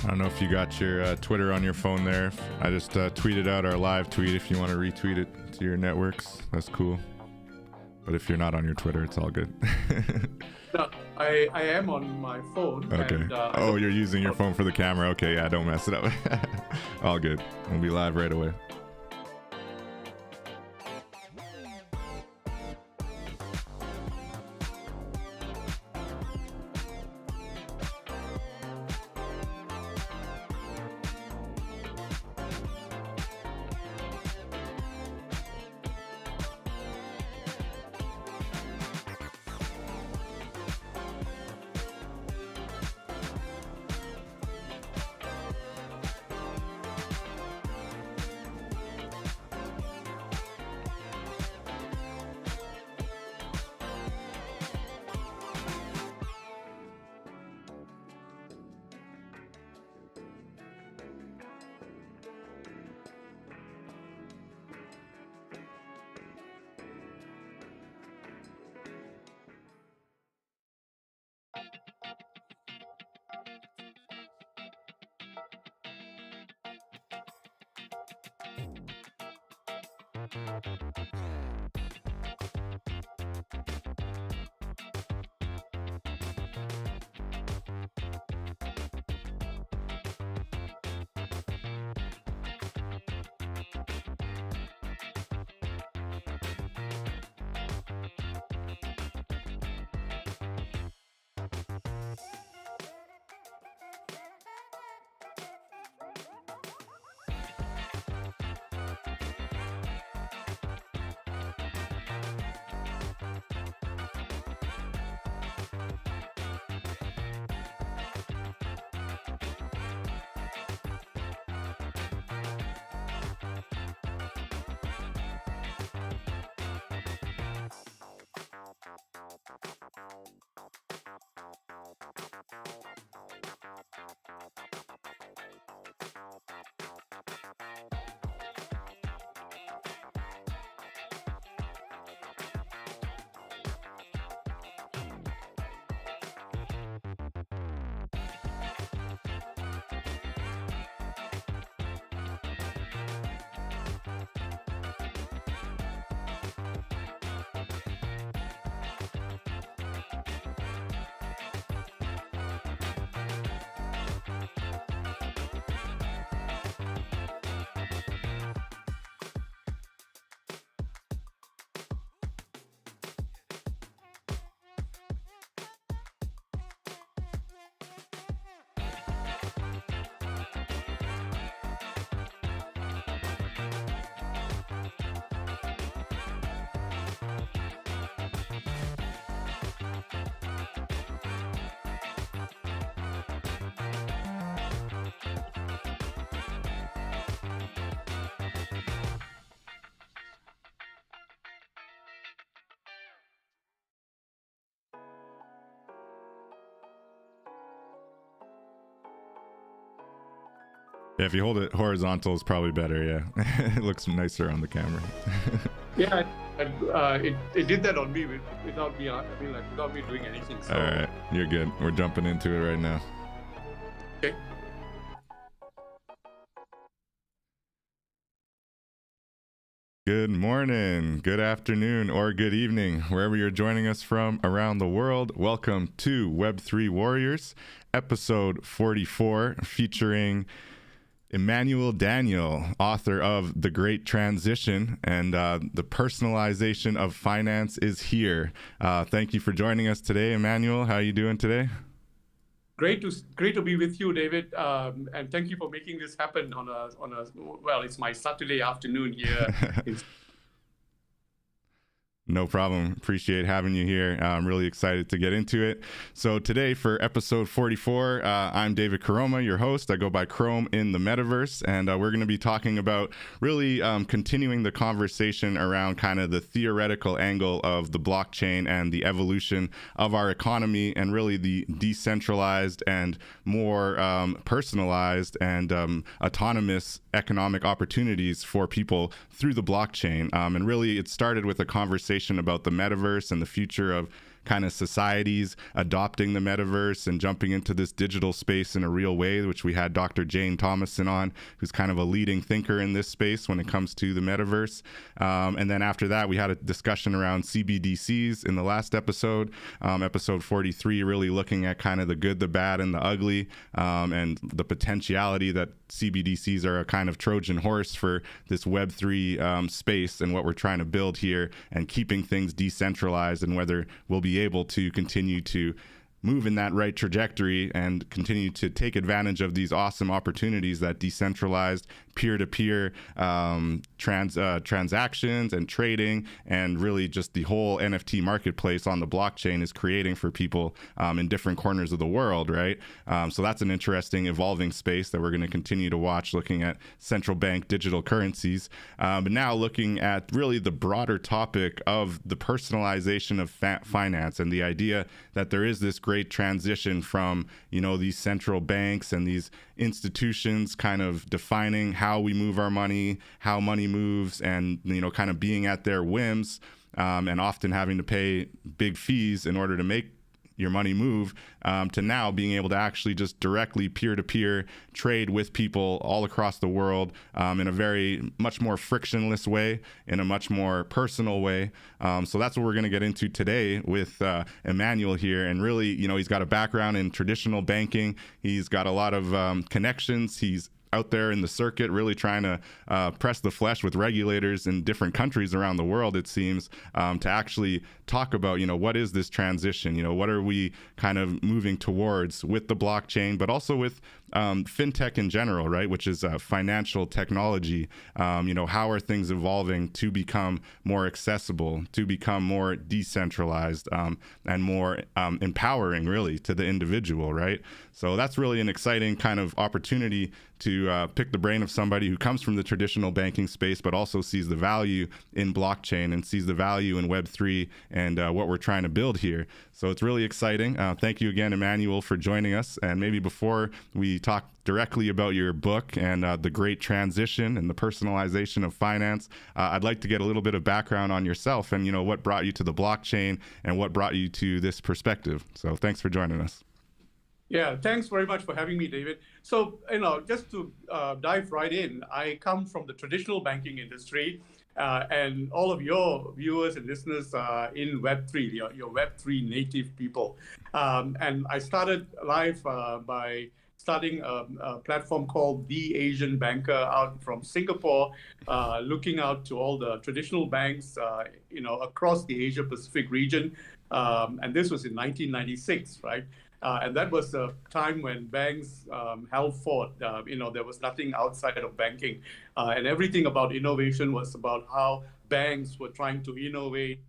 I don't know if you got your Twitter on your phone there. I just tweeted out our live tweet. If you want to retweet it to your networks, that's cool. But if you're not on your Twitter, it's all good. No, I am on my phone. Okay. And, you're using your phone for the camera. Okay, yeah, don't mess it up. All good. We'll be live right away. Yeah, if you hold it horizontal, it's probably better. Yeah, it looks nicer on the camera. Yeah, it did that on me without me. Without me doing anything. So. All right, you're good. We're jumping into it right now. Okay. Good morning, good afternoon, or good evening, wherever you're joining us from around the world. Welcome to Web3 Warriors, episode 44, featuring Emmanuel Daniel, author of The Great Transition, and the personalization of finance is here. Thank you for joining us today, Emmanuel. How are you doing today? Great to be with you, David, and thank you for making this happen on a well, it's my Saturday afternoon here. No problem. Appreciate having you here. I'm really excited to get into it. So today for episode 44, I'm David Karoma, your host. I go by Chrome in the metaverse, and we're going to be talking about really continuing the conversation around kind of the theoretical angle of the blockchain and the evolution of our economy, and really the decentralized and more personalized and autonomous economic opportunities for people through the blockchain. And really it started with a conversation about the metaverse and the future of kind of societies adopting the metaverse and jumping into this digital space in a real way, which we had Dr. Jane Thomason on, who's kind of a leading thinker in this space when it comes to the metaverse. And then after that, we had a discussion around CBDCs in the last episode, episode 43, really looking at kind of the good, the bad, and the ugly, and the potentiality that CBDCs are a kind of Trojan horse for this Web3 space and what we're trying to build here, and keeping things decentralized, and whether we'll be able to continue to move in that right trajectory and continue to take advantage of these awesome opportunities that decentralized peer-to-peer transactions and trading, and really just the whole NFT marketplace on the blockchain is creating for people in different corners of the world, right? So that's an interesting evolving space that we're going to continue to watch, looking at central bank digital currencies. But now looking at really the broader topic of the personalization of finance, and the idea that there is this great transition from, these central banks and these institutions kind of defining how we move our money, how money moves, and, kind of being at their whims, and often having to pay big fees in order to make your money move, to now being able to actually just directly peer-to-peer trade with people all across the world, in a very much more frictionless way, in a much more personal way. So that's what we're going to get into today with Emmanuel here. And really, he's got a background in traditional banking. He's got a lot of connections. He's out there in the circuit really trying to press the flesh with regulators in different countries around the world, it seems, to actually talk about, what is this transition? What are we kind of moving towards with the blockchain, but also with fintech in general, right? Which is financial technology. How are things evolving to become more accessible, to become more decentralized, and more empowering, really, to the individual, right? So that's really an exciting kind of opportunity to pick the brain of somebody who comes from the traditional banking space, but also sees the value in blockchain and sees the value in Web3 and what we're trying to build here. So it's really exciting. Thank you again, Emmanuel, for joining us. And maybe before we talk directly about your book and the great transition and the personalization of finance, I'd like to get a little bit of background on yourself and, what brought you to the blockchain and what brought you to this perspective. So thanks for joining us. Yeah, thanks very much for having me, David. So, just to dive right in, I come from the traditional banking industry, and all of your viewers and listeners are in Web3, your Web3 native people. And I started life by starting a platform called The Asian Banker out from Singapore, looking out to all the traditional banks, across the Asia Pacific region. And this was in 1996, right? And that was the time when banks held forth. There was nothing outside of banking. And everything about innovation was about how banks were trying to innovate,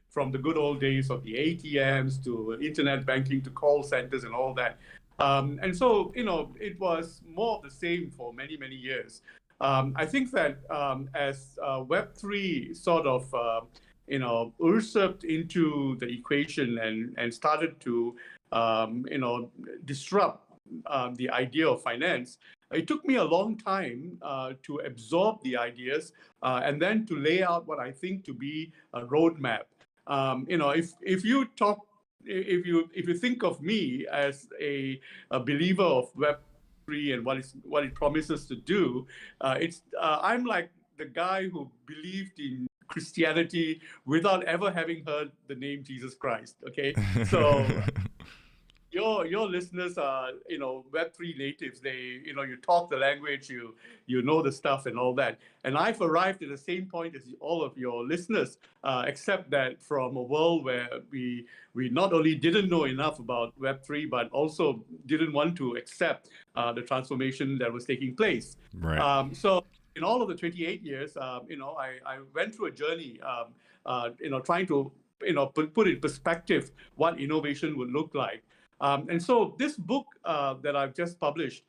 from the good old days of the ATMs to internet banking to call centers and all that. And so, it was more of the same for many, many years. I think that as Web3 sort of, usurped into the equation and started to disrupt the idea of finance, it took me a long time to absorb the ideas and then to lay out what I think to be a roadmap. If you think of me as a believer of Web3 and what it promises to do, I'm like the guy who believed in Christianity without ever having heard the name Jesus Christ. Okay, so your listeners are Web3 natives. They you talk the language, you know the stuff and all that. And I've arrived at the same point as all of your listeners, except that from a world where we not only didn't know enough about Web3, but also didn't want to accept the transformation that was taking place. Right. So in all of the 28 years, I went through a journey, trying to put in perspective what innovation would look like. And so this book that I've just published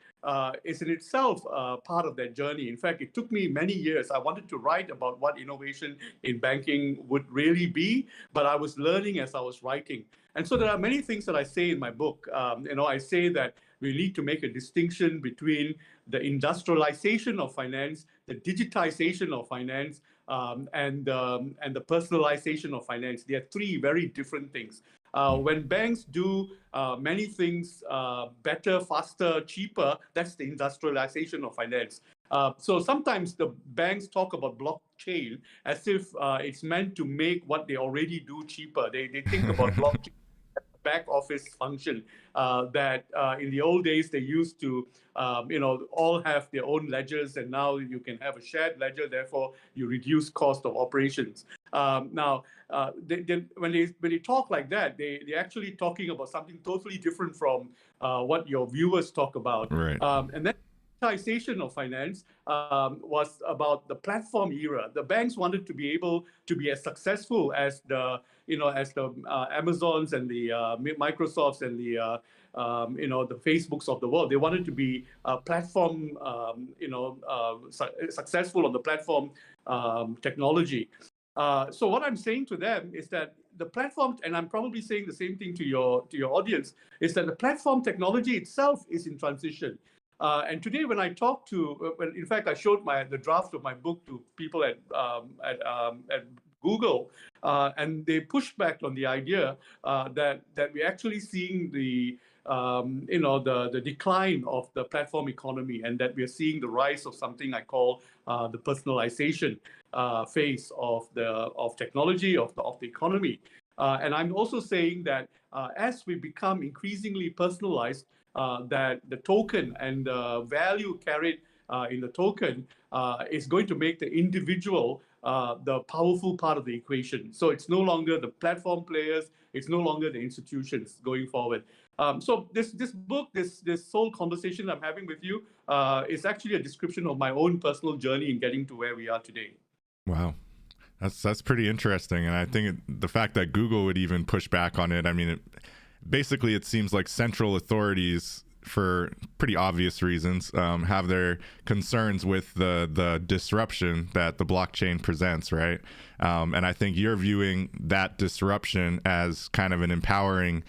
is in itself part of that journey. In fact, it took me many years. I wanted to write about what innovation in banking would really be, but I was learning as I was writing. And so there are many things that I say in my book. I say that we need to make a distinction between the industrialization of finance, the digitization of finance, and the personalization of finance. They are three very different things. When banks do many things better, faster, cheaper, that's the industrialization of finance. So sometimes the banks talk about blockchain as if it's meant to make what they already do cheaper. They think about blockchain back office function that in the old days they used to all have their own ledgers, and now you can have a shared ledger, therefore you reduce cost of operations. Now when they talk like that, they're actually talking about something totally different from what your viewers talk about. Right. And then digitization of finance was about the platform era. The banks wanted to be able to be as successful as the Amazons and the Microsofts and the the Facebooks of the world. They wanted to be platform successful on the platform technology. So what I'm saying to them is that the platform, and I'm probably saying the same thing to your audience, is that the platform technology itself is in transition. And today, when I talk to, in fact, I showed the draft of my book to people at Google, and they pushed back on the idea that we're actually seeing the decline of the platform economy, and that we're seeing the rise of something I call the personalization phase of technology of the economy. And I'm also saying that as we become increasingly personalized, that the token and the value carried in the token is going to make the individual the powerful part of the equation. So it's no longer the platform players, it's no longer the institutions going forward. So this book, this whole conversation I'm having with you is actually a description of my own personal journey in getting to where we are today. Wow. That's pretty interesting. And I think the fact that Google would even push back on it, I mean, basically it seems like central authorities, for pretty obvious reasons, have their concerns with the disruption that the blockchain presents, right? And I think you're viewing that disruption as kind of an empowering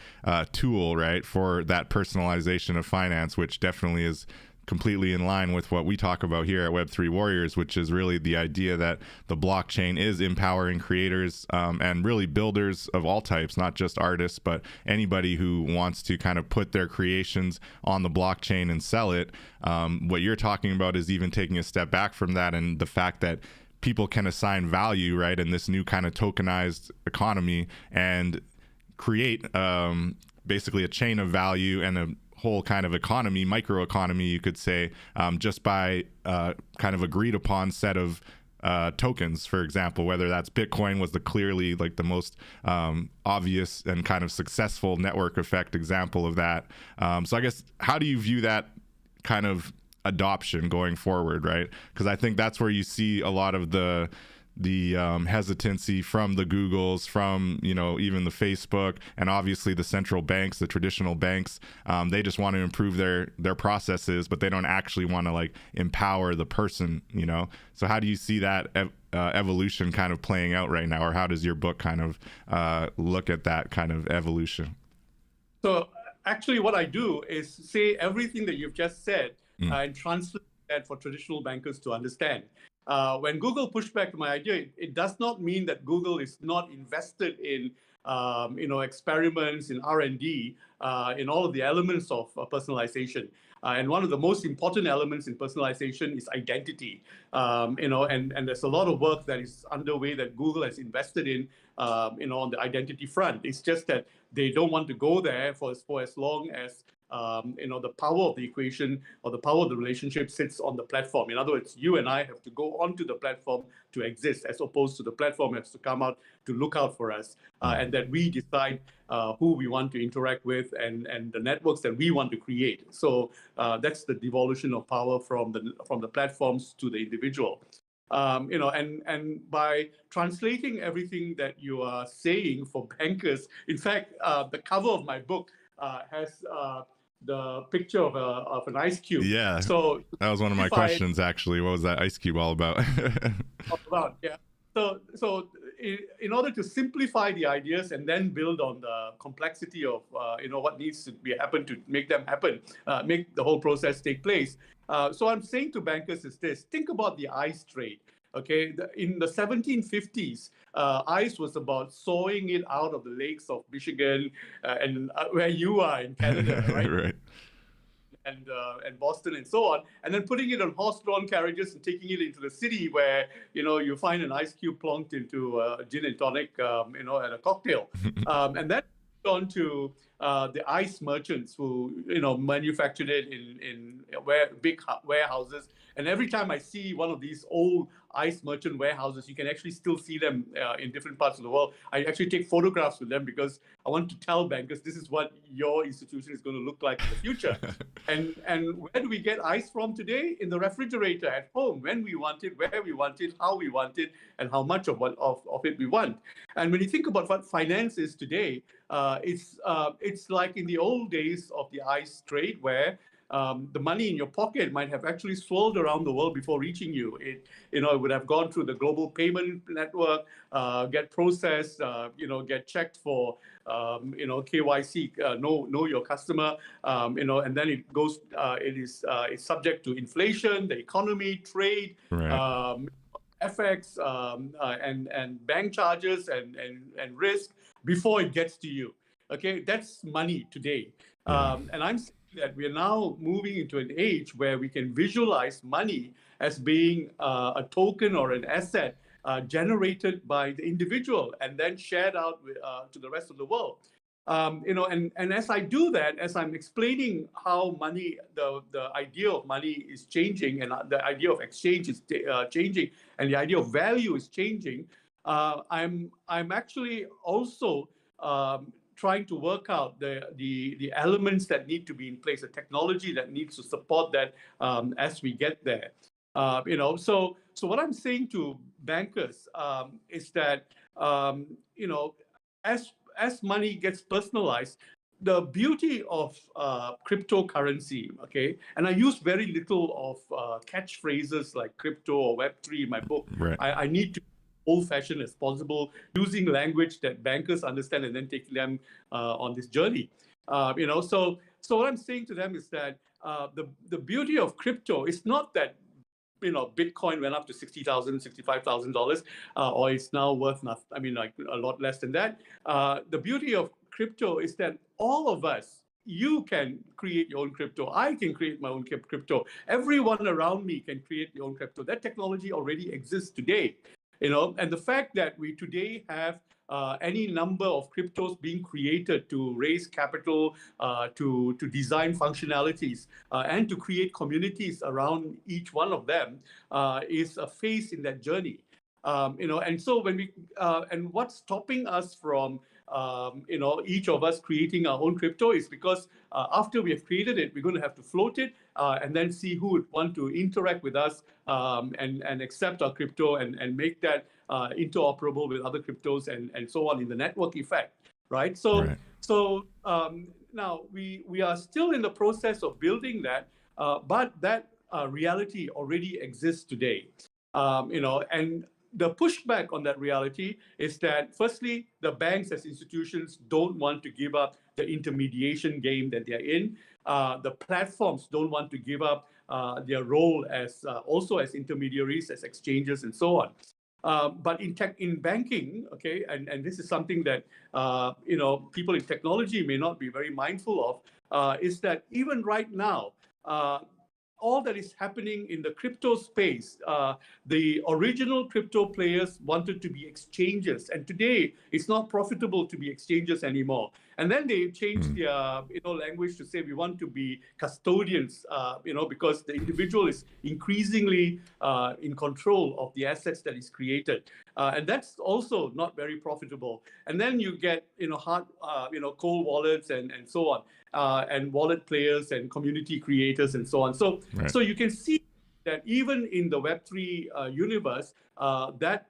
tool, right, for that personalization of finance, which definitely is completely in line with what we talk about here at Web3 Warriors, which is really the idea that the blockchain is empowering creators and really builders of all types, not just artists, but anybody who wants to kind of put their creations on the blockchain and sell it. What you're talking about is even taking a step back from that, and the fact that people can assign value, right, in this new kind of tokenized economy and create basically a chain of value and a whole kind of economy, microeconomy, you could say, just by kind of agreed upon set of tokens. For example, whether that's Bitcoin was clearly like the most obvious and kind of successful network effect example of that. So I guess, how do you view that kind of adoption going forward, right? Because I think that's where you see a lot of the hesitancy from the Googles, from even the Facebook, and obviously the central banks, the traditional banks. They just want to improve their processes, but they don't actually want to empower the person. So how do you see that evolution kind of playing out right now, or how does your book kind of look at that kind of evolution? So actually, what I do is say everything that you've just said and translate that for traditional bankers to understand. When Google pushed back my idea, it does not mean that Google is not invested in, experiments in R&D, in all of the elements of personalization. And one of the most important elements in personalization is identity. And there's a lot of work that is underway that Google has invested in, on the identity front. It's just that they don't want to go there for as long as the power of the equation or the power of the relationship sits on the platform. In other words, you and I have to go onto the platform to exist, as opposed to the platform has to come out to look out for us, and that we decide who we want to interact with and the networks that we want to create. So that's the devolution of power from the platforms to the individual. And by translating everything that you are saying for bankers, in fact, the cover of my book has the picture of an ice cube. Yeah. So that was one of my questions, actually. What was that ice cube all about? Yeah. So in order to simplify the ideas and then build on the complexity of what needs to happen to make them happen, make the whole process take place. So I'm saying to bankers is this: think about the ice trade. Okay, in the 1750s, ice was about sawing it out of the lakes of Michigan and where you are in Canada, right? Right. And Boston and so on, and then putting it on horse-drawn carriages and taking it into the city where you find an ice cube plonked into a gin and tonic, at a cocktail, and then on to the ice merchants who manufactured it in big warehouses. And every time I see one of these old ice merchant warehouses, you can actually still see them in different parts of the world. I actually take photographs with them because I want to tell bankers this is what your institution is going to look like in the future. And where do we get ice from today? In the refrigerator at home, when we want it, where we want it, how we want it, and how much of it we want. And when you think about what finance is today, it's like in the old days of the ice trade where the money in your pocket might have actually swirled around the world before reaching you. It would have gone through the global payment network, get processed, get checked for, KYC, know your customer, and then it goes. It's subject to inflation, the economy, trade. Right. FX and bank charges and risk before it gets to you. Okay, that's money today. And I'm saying that we are now moving into an age where we can visualize money as being a token or an asset generated by the individual and then shared out to the rest of the world. And as I do that, as I'm explaining how money, the idea of money is changing, and the idea of exchange is changing, and the idea of value is changing, I'm actually also trying to work out the elements that need to be in place, the technology that needs to support that as we get there. So what I'm saying to bankers is that as money gets personalized, the beauty of cryptocurrency, okay, and I use very little of catchphrases like crypto or Web3 in my book. Right. I need to be old-fashioned as possible, using language that bankers understand and then taking them on this journey. So what I'm saying to them is that the beauty of crypto is not that Bitcoin went up to $60,000, $65,000, or it's now worth nothing. I mean, like a lot less than that. The beauty of crypto is that all of us, you can create your own crypto. I can create my own crypto. Everyone around me can create their own crypto. That technology already exists today. And the fact that we today have any number of cryptos being created to raise capital, to design functionalities, and to create communities around each one of them is a phase in that journey. And so when and what's stopping us from each of us creating our own crypto is because after we have created it, we're going to have to float it and then see who would want to interact with us and accept our crypto and make that interoperable with other cryptos and so on in the network effect, right? So now we are still in the process of building that, but that reality already exists today, and the pushback on that reality is that, firstly, the banks as institutions don't want to give up the intermediation game that they're in. The platforms don't want to give up their role as also as intermediaries, as exchanges, and so on. But in banking, okay, and this is something that people in technology may not be very mindful of, is that even right now, all that is happening in the crypto space, the original crypto players wanted to be exchanges, and today it's not profitable to be exchanges anymore. And then they changed their language to say we want to be custodians, because the individual is increasingly in control of the assets that is created, and that's also not very profitable. And then you get cold wallets and so on, and wallet players and community creators and so on. So so you can see that even in the Web3 universe, that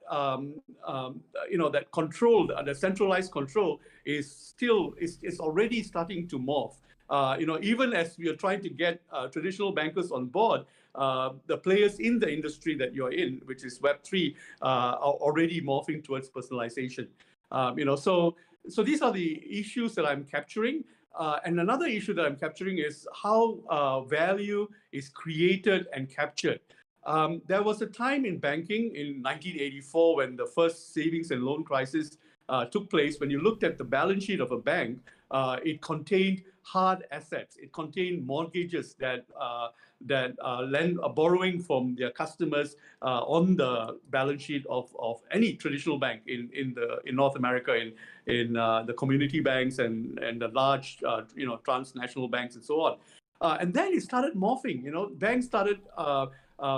that control, the centralized control, is already starting to morph. Even as we are trying to get traditional bankers on board, the players in the industry that you're in, which is Web3, are already morphing towards personalization. So these are the issues that I'm capturing. And another issue that I'm capturing is how value is created and captured. There was a time in banking in 1984 when the first savings and loan crisis took place. When you looked at the balance sheet of a bank, it contained hard assets. It contained mortgages that borrowing from their customers on the balance sheet of any traditional bank in North America, in the community banks and the large transnational banks and so on. And then it started morphing. Banks started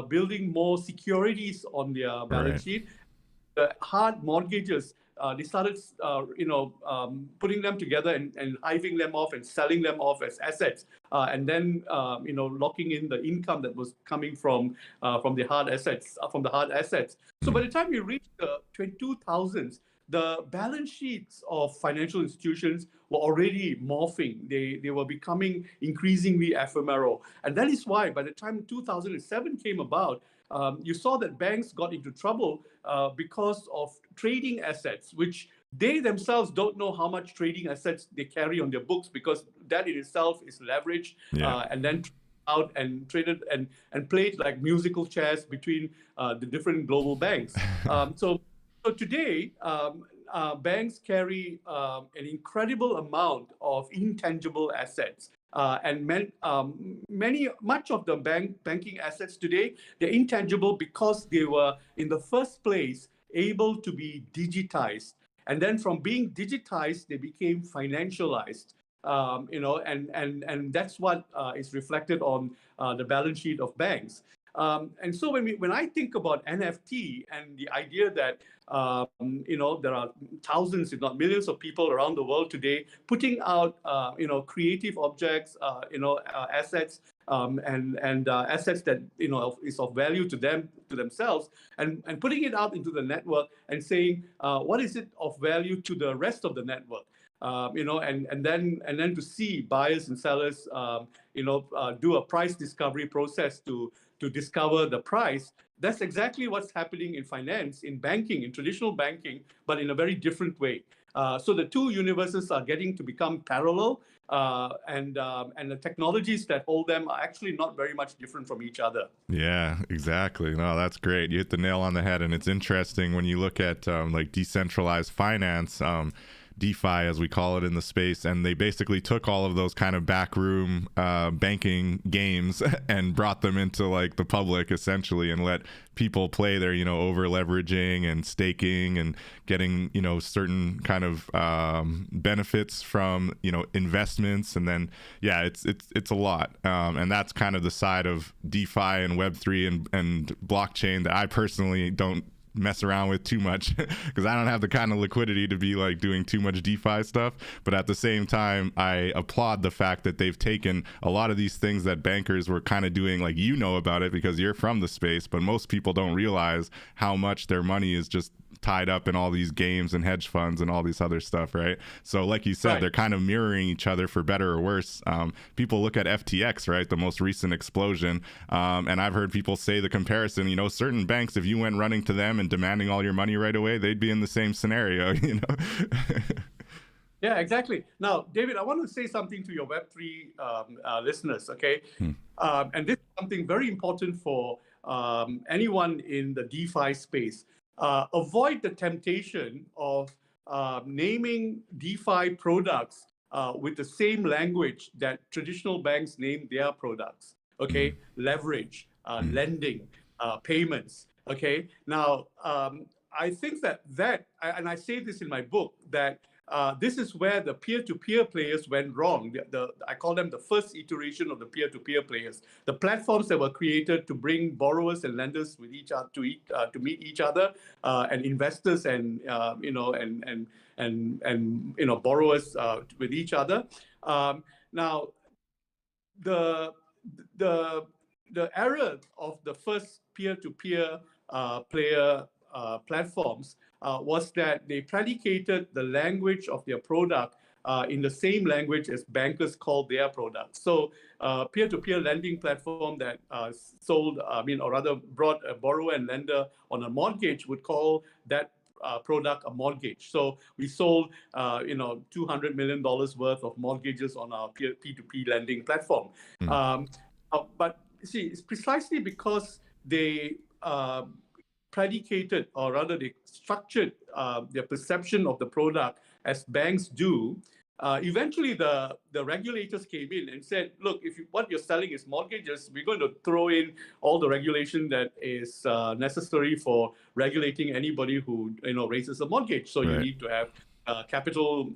building more securities on their balance sheet. The hard mortgages, they started, putting them together and hiving them off and selling them off as assets, and then, locking in the income that was coming from the hard assets. So by the time we reached the 2000s, the balance sheets of financial institutions were already morphing. They were becoming increasingly ephemeral. And that is why by the time 2007 came about, you saw that banks got into trouble because of trading assets, which they themselves don't know how much trading assets they carry on their books, because that in itself is leveraged, and then out and traded and played like musical chairs between the different global banks. So today, banks carry an incredible amount of intangible assets. And much of the banking assets today, they're intangible because they were in the first place able to be digitized. And then from being digitized, they became financialized. And that's what is reflected on the balance sheet of banks. And so when I think about NFT and the idea that there are thousands, if not millions, of people around the world today putting out creative objects, assets, and assets that is of value to themselves, and putting it out into the network and saying what is it of value to the rest of the network. And then to see buyers and sellers, do a price discovery process to discover the price. That's exactly what's happening in finance, in banking, in traditional banking, but in a very different way. So the two universes are getting to become parallel, and the technologies that hold them are actually not very much different from each other. Yeah, exactly. No, that's great. You hit the nail on the head. And it's interesting when you look at like decentralized finance, DeFi, as we call it in the space, and they basically took all of those kind of backroom banking games and brought them into like the public essentially, and let people play their over leveraging and staking and getting certain kind of benefits from investments. And then it's a lot, and that's kind of the side of DeFi and Web3 and blockchain that I personally don't mess around with too much because I don't have the kind of liquidity to be like doing too much DeFi stuff. But at the same time, I applaud the fact that they've taken a lot of these things that bankers were kind of doing, like about it because you're from the space, but most people don't realize how much their money is just tied up in all these games and hedge funds and all this other stuff, right? So like you said, they're kind of mirroring each other for better or worse. People look at FTX, right, the most recent explosion, and I've heard people say the comparison, certain banks, if you went running to them and demanding all your money right away, they'd be in the same scenario. Yeah, exactly. Now, David, I want to say something to your Web3 listeners, okay? And this is something very important for anyone in the DeFi space. Avoid the temptation of naming DeFi products with the same language that traditional banks name their products. Okay, leverage, lending, payments. Okay, now I think that and I say this in my book, that this is where the peer-to-peer players went wrong. I call them the first iteration of the peer-to-peer players. The platforms that were created to bring borrowers and lenders with each other to meet each other, and investors and borrowers with each other. Now, the era of the first peer-to-peer player platforms was that they predicated the language of their product in the same language as bankers call their products. So peer-to-peer lending platform that sold, or rather brought a borrower and lender on a mortgage would call that product a mortgage. So we sold, $200 million worth of mortgages on our P2P lending platform. But see, it's precisely because they predicated, or rather they structured their perception of the product as banks do, eventually the regulators came in and said, look, if what you're selling is mortgages, we're going to throw in all the regulation that is necessary for regulating anybody who raises a mortgage. So you need to have capital,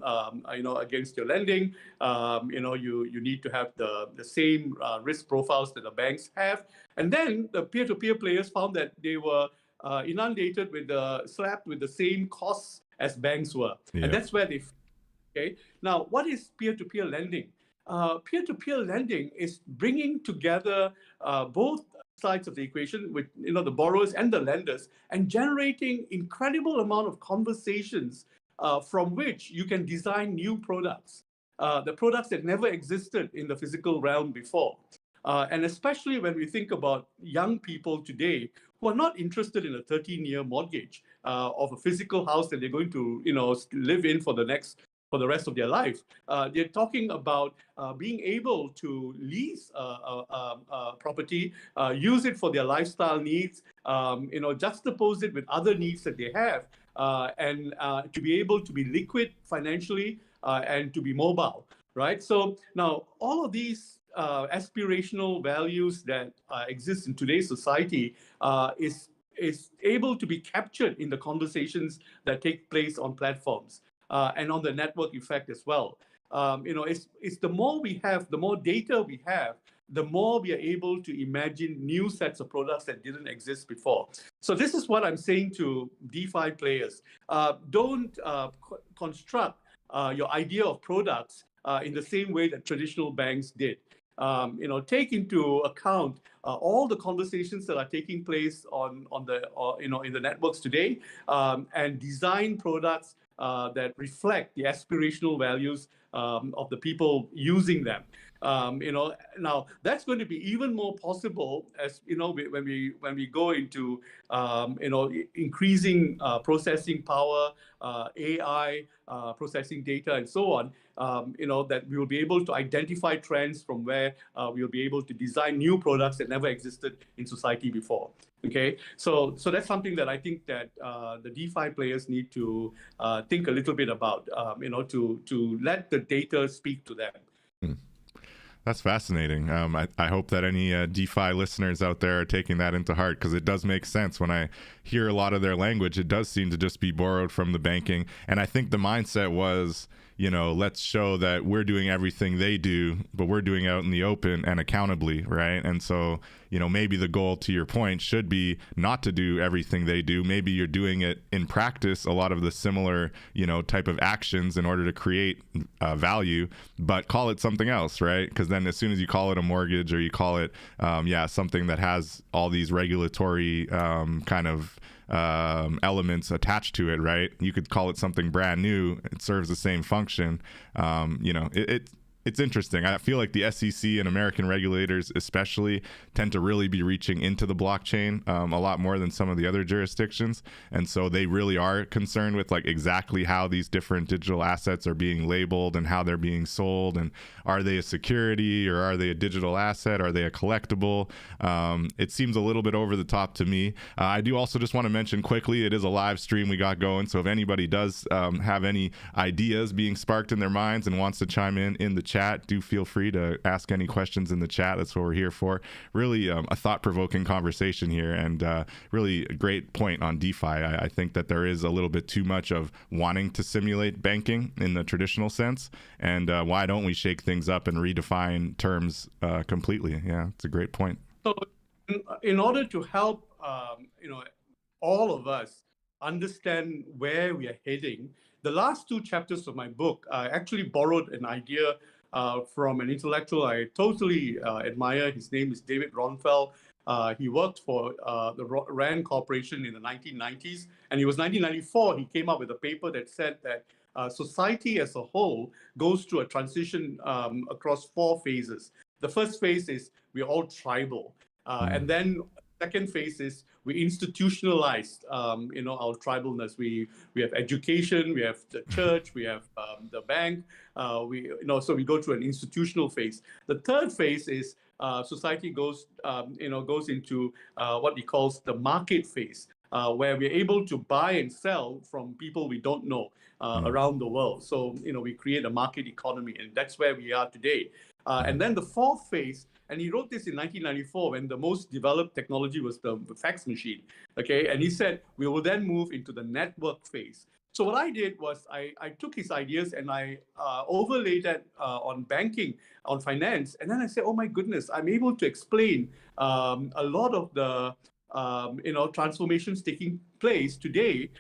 against your lending. You need to have the same risk profiles that the banks have. And then the peer-to-peer players found that they were inundated slapped with the same costs as banks were. Yep. And that's where they. Okay. Now, what is peer-to-peer lending? Peer-to-peer lending is bringing together both sides of the equation with the borrowers and the lenders, and generating incredible amount of conversations from which you can design new products, the products that never existed in the physical realm before. And especially when we think about young people today who are not interested in a 13-year mortgage of a physical house that they're going to live in for the rest of their life. They're talking about being able to lease a property, use it for their lifestyle needs, juxtapose it with other needs that they have, and to be able to be liquid financially and to be mobile, right? So now all of these aspirational values that exist in today's society is able to be captured in the conversations that take place on platforms. And on the network effect as well. It's the more we have, the more data we have, the more we are able to imagine new sets of products that didn't exist before. So this is what I'm saying to DeFi players. Don't construct your idea of products in the same way that traditional banks did. Take into account all the conversations that are taking place in the networks today, and design products that reflect the aspirational values of the people using them. Now that's going to be even more possible as when we go into increasing processing power, AI, processing data, and so on. That we will be able to identify trends from where we will be able to design new products that never existed in society before. Okay, so that's something that I think that the DeFi players need to think a little bit about, to let the data speak to them. That's fascinating. I hope that any DeFi listeners out there are taking that into heart, because it does make sense. When I hear a lot of their language, it does seem to just be borrowed from the banking. And I think the mindset was, let's show that we're doing everything they do, but we're doing it out in the open and accountably, right? And so, maybe the goal, to your point, should be not to do everything they do. Maybe you're doing it in practice, a lot of the similar, type of actions in order to create value, but call it something else, right? Because then as soon as you call it a mortgage, or you call it, something that has all these regulatory kind of elements attached to it, right? You could call it something brand new. It serves the same function. It's interesting. I feel like the SEC and American regulators especially tend to really be reaching into the blockchain a lot more than some of the other jurisdictions. And so they really are concerned with exactly how these different digital assets are being labeled and how they're being sold. And are they a security, or are they a digital asset? Are they a collectible? It seems a little bit over the top to me. I do also just want to mention quickly, it is a live stream we got going. So if anybody does have any ideas being sparked in their minds and wants to chime in the chat, do feel free to ask any questions in the chat. That's what we're here for. Really a thought-provoking conversation here, and really a great point on DeFi. I think that there is a little bit too much of wanting to simulate banking in the traditional sense, and why don't we shake things up and redefine terms completely? Yeah, it's a great point. So in order to help all of us understand where we are heading, the last two chapters of my book, I actually borrowed an idea from an intellectual I totally admire. His name is David Ronfeld. He worked for the RAND Corporation in the 1990s, and it was 1994 he came up with a paper that said that society as a whole goes through a transition across 4 phases. The first phase is we're all tribal, and then second phase is we institutionalized, our tribalness. We have education, we have the church, we have the bank. So we go through an institutional phase. The third phase is society goes into what he calls the market phase, where we're able to buy and sell from people we don't know around the world. So we create a market economy, and that's where we are today. And then the fourth phase, and he wrote this in 1994 when the most developed technology was the fax machine. Okay, and he said we will then move into the network phase. So what I did was I took his ideas and I overlaid that on banking, on finance, and then I said, oh my goodness, I'm able to explain a lot of the transformations taking place today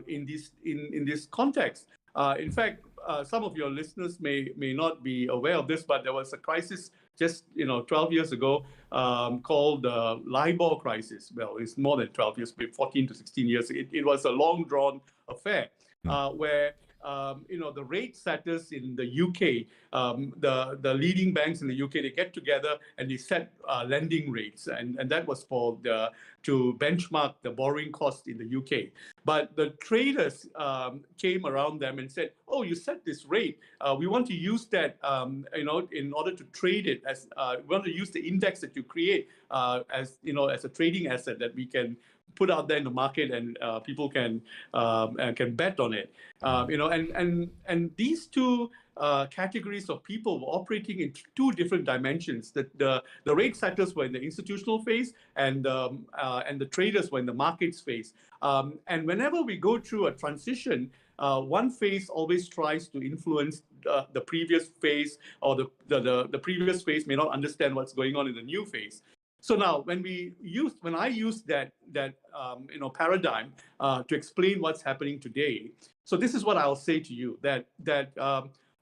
in this context. In fact, some of your listeners may not be aware of this, but there was a crisis just 12 years ago called the LIBOR crisis. Well, it's more than 12 years, 14 to 16 years. It was a long-drawn affair where the rate setters in the UK, the leading banks in the UK, they get together and they set lending rates, and that was to benchmark the borrowing cost in the UK. But the traders came around them and said, "Oh, you set this rate. We want to use that, in order to trade it as we want to use the index that you create as a trading asset that we can put out there in the market, and people can bet on it." And these two categories of people were operating in two different dimensions. The rate setters were in the institutional phase, and the traders were in the markets phase. And whenever we go through a transition, one phase always tries to influence the previous phase, or the previous phase may not understand what's going on in the new phase. So now, when I use that paradigm to explain what's happening today, so this is what I'll say to you: that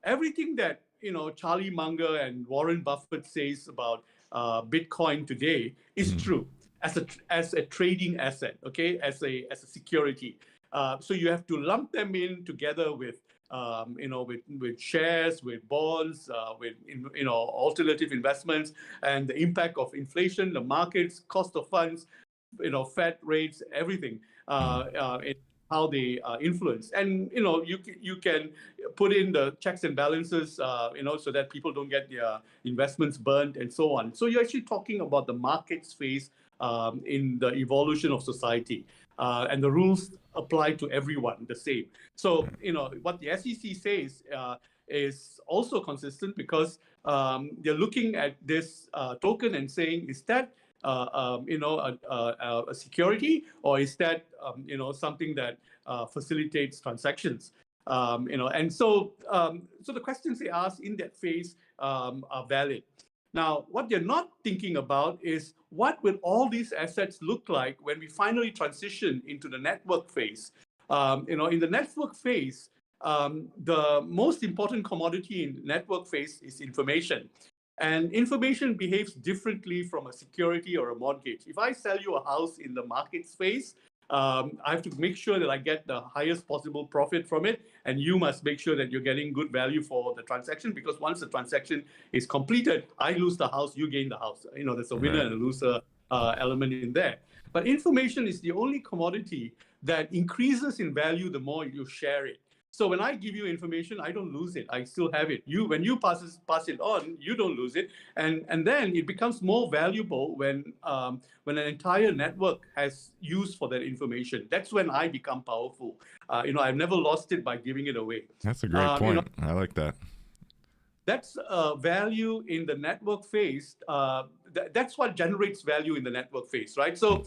everything that Charlie Munger and Warren Buffett says about Bitcoin today is true as a trading asset, okay, as a security. So you have to lump them in together with with shares, with bonds, with alternative investments, and the impact of inflation, the markets, cost of funds, Fed rates, everything, how they influence. And you can put in the checks and balances, so that people don't get their investments burnt and so on. So you're actually talking about the markets phase in the evolution of society. And the rules apply to everyone the same. So, what the SEC says is also consistent, because they're looking at this token and saying, is that a security, or is that something that facilitates transactions? And so the questions they ask in that phase are valid. Now, what they're not thinking about is, what will all these assets look like when we finally transition into the network phase? In the network phase, the most important commodity in network phase is information. And information behaves differently from a security or a mortgage. If I sell you a house in the market space, I have to make sure that I get the highest possible profit from it, and you must make sure that you're getting good value for the transaction, because once the transaction is completed, I lose the house, you gain the house. There's a winner and a loser element in there. But information is the only commodity that increases in value the more you share it. So when I give you information, I don't lose it. I still have it. When you pass it on, you don't lose it. And then it becomes more valuable when an entire network has use for that information. That's when I become powerful. I've never lost it by giving it away. That's a great point. I like that. That's value in the network phase. That's what generates value in the network phase, right? So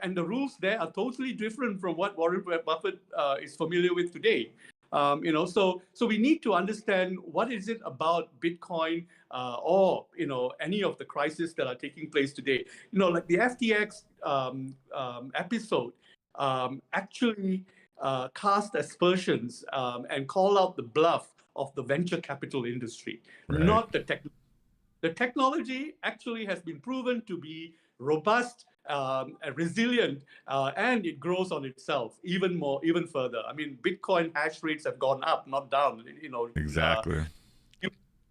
and the rules there are totally different from what Warren Buffett is familiar with today. So we need to understand what is it about Bitcoin or any of the crises that are taking place today. Like the FTX episode actually cast aspersions and call out the bluff of the venture capital industry, not the technology. The technology actually has been proven to be robust, resilient, and it grows on itself even further. I mean, Bitcoin hash rates have gone up, not down. Exactly.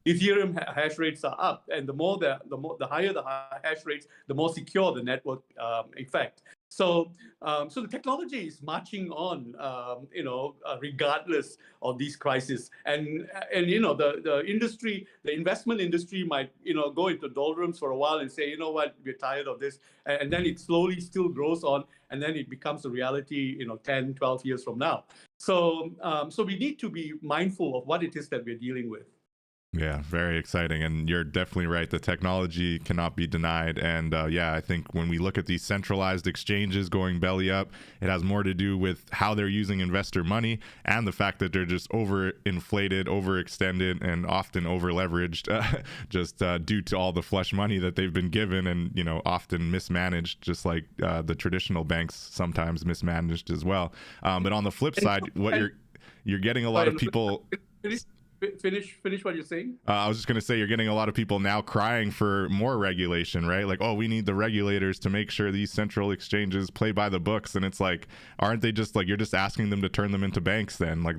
Ethereum hash rates are up, and the higher the hash rates, the more secure the network effect. So the technology is marching on, regardless of these crises. And the industry, the investment industry might go into doldrums for a while and say, you know what, we're tired of this, and then it slowly still grows on, and then it becomes a reality 10, 12 years from now. So we need to be mindful of what it is that we're dealing with. Yeah, very exciting. And you're definitely right. The technology cannot be denied. And I think when we look at these centralized exchanges going belly up, it has more to do with how they're using investor money and the fact that they're just overinflated, overextended, and often over leveraged just due to all the flush money that they've been given and, often mismanaged, just like the traditional banks sometimes mismanaged as well. But on the flip side, you're getting a lot of people. Finish what you're saying. I was just going to say, you're getting a lot of people now crying for more regulation, right? Like, oh, we need the regulators to make sure these central exchanges play by the books. And it's like, aren't they just like, you're just asking them to turn them into banks then? Like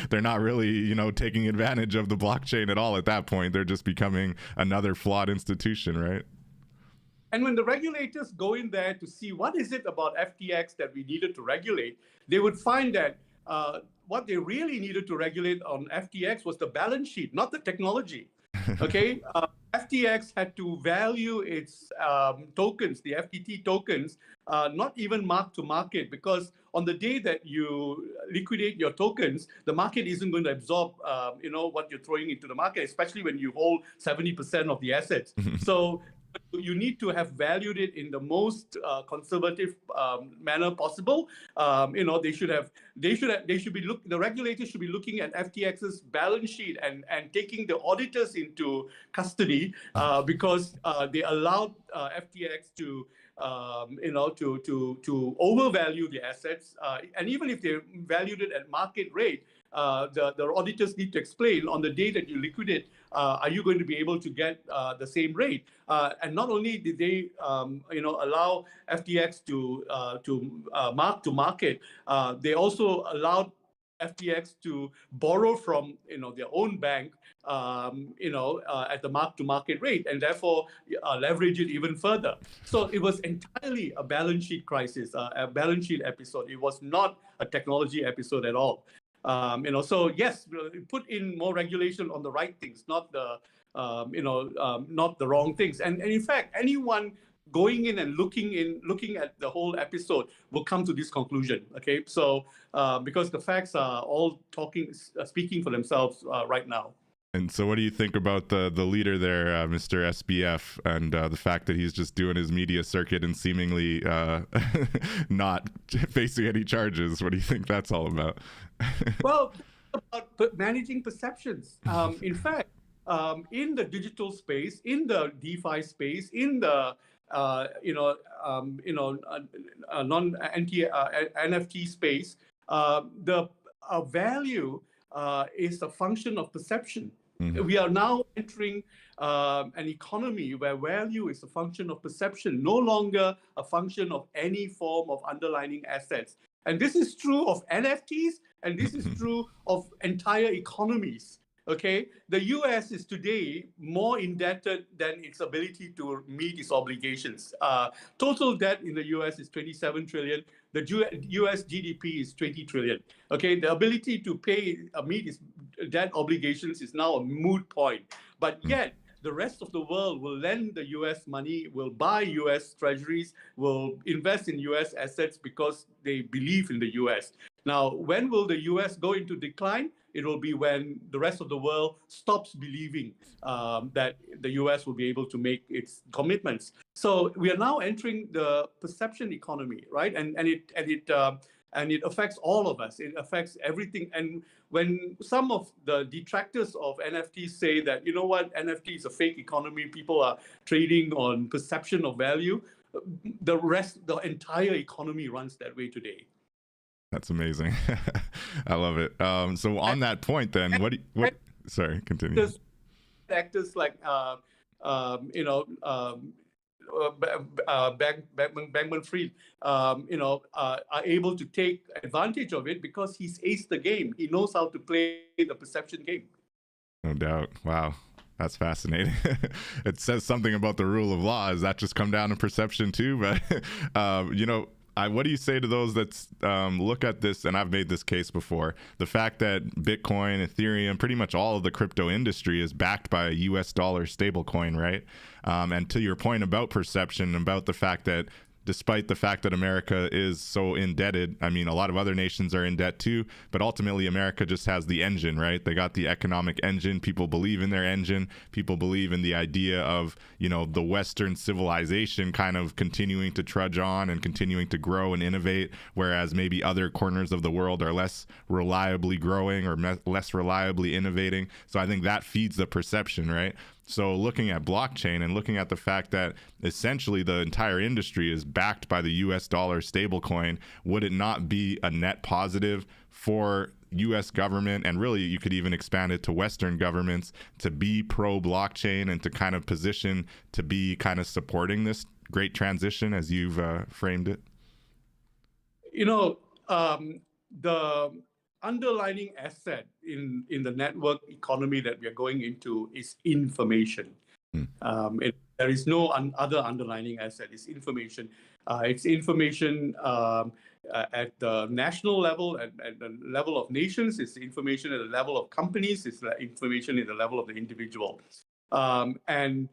they're not really, taking advantage of the blockchain at all at that point. They're just becoming another flawed institution, right? And when the regulators go in there to see what is it about FTX that we needed to regulate, they would find that what they really needed to regulate on FTX was the balance sheet, not the technology. Okay, FTX had to value its tokens, the FTT tokens, not even mark to market, because on the day that you liquidate your tokens, the market isn't going to absorb, what you're throwing into the market, especially when you hold 70% of the assets. So you need to have valued it in the most conservative manner possible. The regulators should be looking at FTX's balance sheet and taking the auditors into custody because they allowed FTX to overvalue the assets, and even if they valued it at market rate, the auditors need to explain on the day that you liquidate, are you going to be able to get the same rate? And not only did they, allow FTX to mark to market, they also allowed FTX to borrow from their own bank, at the mark-to-market rate, and therefore leverage it even further. So it was entirely a balance sheet crisis, a balance sheet episode. It was not a technology episode at all. So yes, put in more regulation on the right things, not the not the wrong things. And in fact, anyone going in and looking at the whole episode will come to this conclusion. Okay, so because the facts are all speaking for themselves right now. And so what do you think about the leader there, Mr. SBF, and the fact that he's just doing his media circuit and seemingly not facing any charges? What do you think that's all about? Well, about managing perceptions. In fact, in the digital space, in the DeFi space, in the non-NFT space, the value is a function of perception. Mm-hmm. We are now entering an economy where value is a function of perception, no longer a function of any form of underlying assets. And this is true of NFTs, and this is true of entire economies. Okay, the US is today more indebted than its ability to meet its obligations. Total debt in the US is 27 trillion. The US GDP is 20 trillion. Okay, the ability to meet its debt obligations is now a moot point. But yet, the rest of the world will lend the US money, will buy US treasuries, will invest in US assets because they believe in the US. Now, when will the US go into decline? It will be when the rest of the world stops believing that the US will be able to make its commitments. So we are now entering the perception economy, right? And it affects all of us. It affects everything. And when some of the detractors of NFTs say that, you know what, NFT is a fake economy, people are trading on perception of value, the entire economy runs that way today. That's amazing. I love it. So on that point, then, sorry, continue. Actors like, Bankman-Fried, are able to take advantage of it because he's aced the game. He knows how to play the perception game. No doubt. Wow. That's fascinating. It says something about the rule of law. Does that just come down to perception too? But, what do you say to those that look at this, and I've made this case before, the fact that Bitcoin, Ethereum, pretty much all of the crypto industry is backed by a US dollar stablecoin, right? And to your point about perception, about the fact that despite the fact that America is so indebted, I mean, a lot of other nations are in debt too, but ultimately America just has the engine, right? They got the economic engine. People believe in their engine. People believe in the idea of, you know, the Western civilization kind of continuing to trudge on and continuing to grow and innovate, whereas maybe other corners of the world are less reliably growing or less reliably innovating. So I think that feeds the perception, right? So looking at blockchain and looking at the fact that essentially the entire industry is backed by the US dollar stablecoin, would it not be a net positive for US government, and really you could even expand it to Western governments, to be pro blockchain and to kind of position to be kind of supporting this great transition as you've framed it? You know, the underlining asset in the network economy that we are going into is information. There is no other underlining asset. It's information. It's information at the national level, at the level of nations. It's information at the level of companies. It's information at the level of the individual. And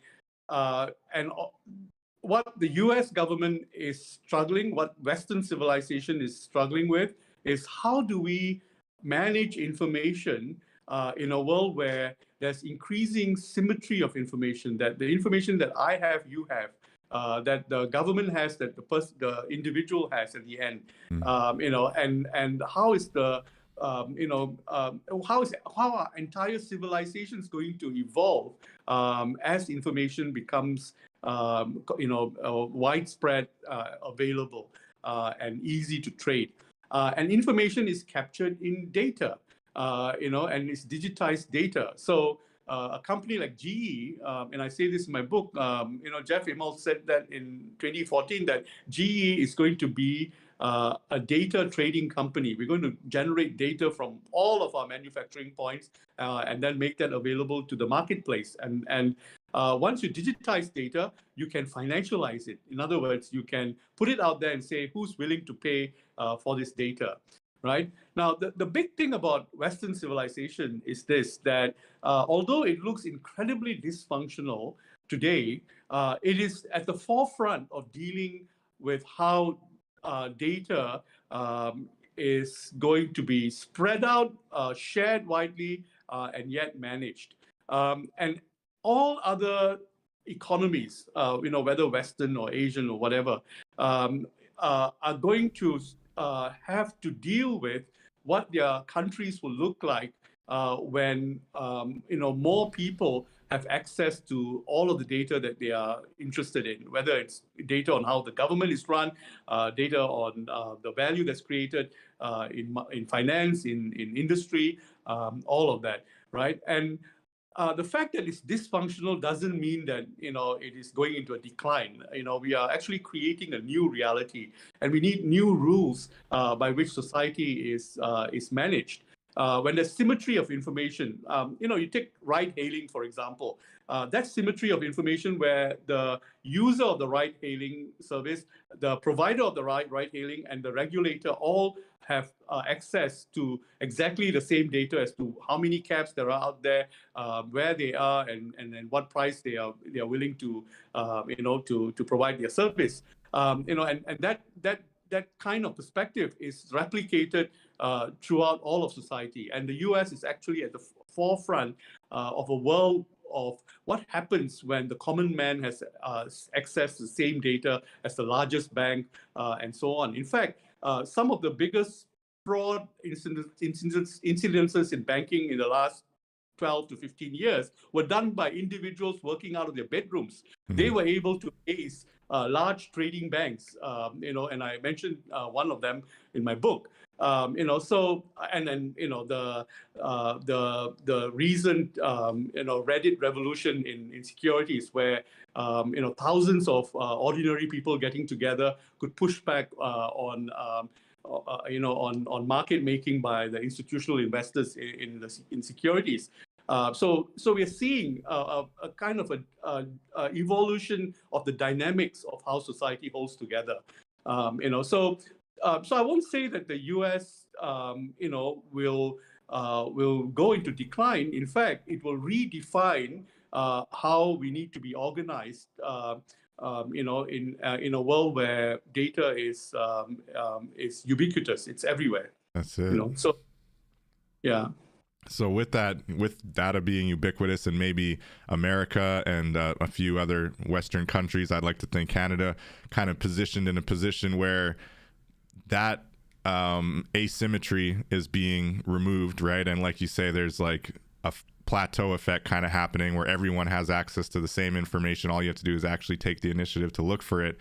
what the US government is struggling, what Western civilization is struggling with, is how do we manage information in a world where there's increasing symmetry of information, that the information that I have, you have, that the government has, that the individual has at the end, you know, and how is the how our entire civilization is going to evolve as information becomes widespread, available, and easy to trade. And information is captured in data, and it's digitized data. So a company like GE, and I say this in my book, Jeff Immelt said that in 2014 that GE is going to be a data trading company. We're going to generate data from all of our manufacturing points and then make that available to the marketplace. And once you digitize data, you can financialize it. In other words, you can put it out there and say, who's willing to pay for this data, right? Now, the big thing about Western civilization is this, that although it looks incredibly dysfunctional today, it is at the forefront of dealing with how data is going to be spread out, shared widely, and yet managed. And all other economies, whether Western or Asian or whatever, are going to have to deal with what their countries will look like when more people have access to all of the data that they are interested in, whether it's data on how the government is run, data on the value that's created in finance, in industry, all of that, right? And the fact that it's dysfunctional doesn't mean that it is going into a decline. We are actually creating a new reality, and we need new rules by which society is managed. When there's symmetry of information, you take ride-hailing, for example. That symmetry of information where the user of the ride-hailing service, the provider of the ride-hailing, and the regulator all have access to exactly the same data as to how many cabs there are out there, where they are, and what price they are willing to to provide their service. And that kind of perspective is replicated throughout all of society. And the US is actually at the forefront of a world of what happens when the common man has access to the same data as the largest bank, and so on. In fact, some of the biggest fraud incidences in banking in the last 12 to 15 years were done by individuals working out of their bedrooms. Mm-hmm. They were able to ace large trading banks, and I mentioned one of them in my book. So, and then the recent Reddit revolution in securities, where thousands of ordinary people getting together could push back on market making by the institutional investors in securities. So we are seeing a kind of a evolution of the dynamics of how society holds together. So I won't say that the U.S. Will go into decline. In fact, it will redefine how we need to be organized. In a world where data is ubiquitous, it's everywhere. That's it. So yeah. So with data being ubiquitous, and maybe America and a few other Western countries, I'd like to think Canada, kind of positioned in a position where that asymmetry is being removed, right? And like you say, there's like a plateau effect kind of happening where everyone has access to the same information. All you have to do is actually take the initiative to look for it.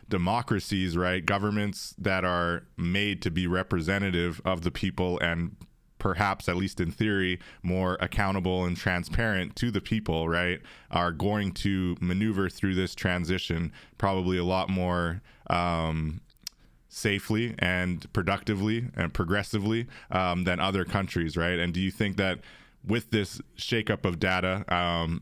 Democracies, right? Governments that are made to be representative of the people and perhaps, at least in theory, more accountable and transparent to the people, right, are going to maneuver through this transition probably a lot more safely and productively and progressively than other countries, right? And do you think that with this shakeup of data,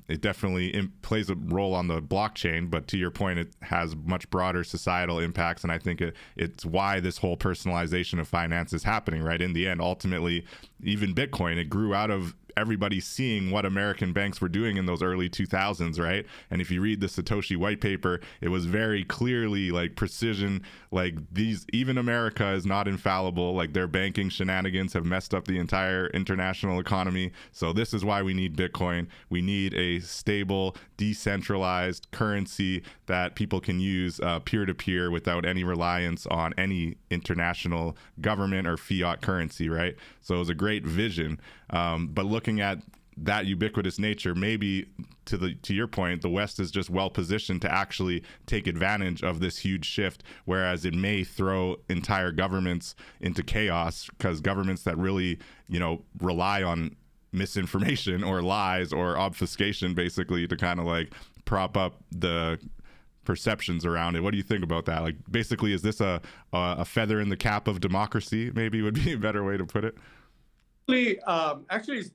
it definitely plays a role on the blockchain, but to your point, it has much broader societal impacts, and I think it's why this whole personalization of finance is happening, right? In the end, ultimately, even Bitcoin, it grew out of everybody seeing what American banks were doing in those early 2000s, right? And if you read the Satoshi white paper, it was very clearly like precision, like even America is not infallible, like their banking shenanigans have messed up the entire international economy. So this is why we need Bitcoin. We need a stable, decentralized currency that people can use peer-to-peer without any reliance on any international government or fiat currency, right? So it was a great vision. But looking at that ubiquitous nature, maybe to your point, the West is just well positioned to actually take advantage of this huge shift, whereas it may throw entire governments into chaos, because governments that really, rely on misinformation or lies or obfuscation, basically, to kind of like prop up the perceptions around it. What do you think about that? Like, basically, is this a feather in the cap of democracy? Maybe would be a better way to put it. Actually,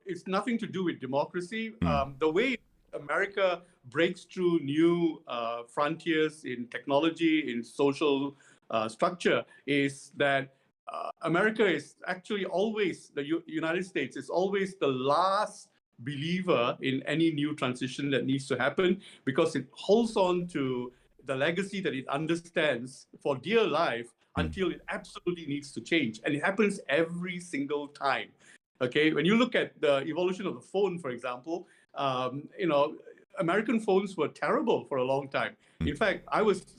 it's nothing to do with democracy. The way America breaks through new frontiers in technology, in social structure, is that America is actually always, the United States is always the last believer in any new transition that needs to happen, because it holds on to the legacy that it understands for dear life until it absolutely needs to change. And it happens every single time. Okay, when you look at the evolution of the phone, for example, American phones were terrible for a long time. In fact, I was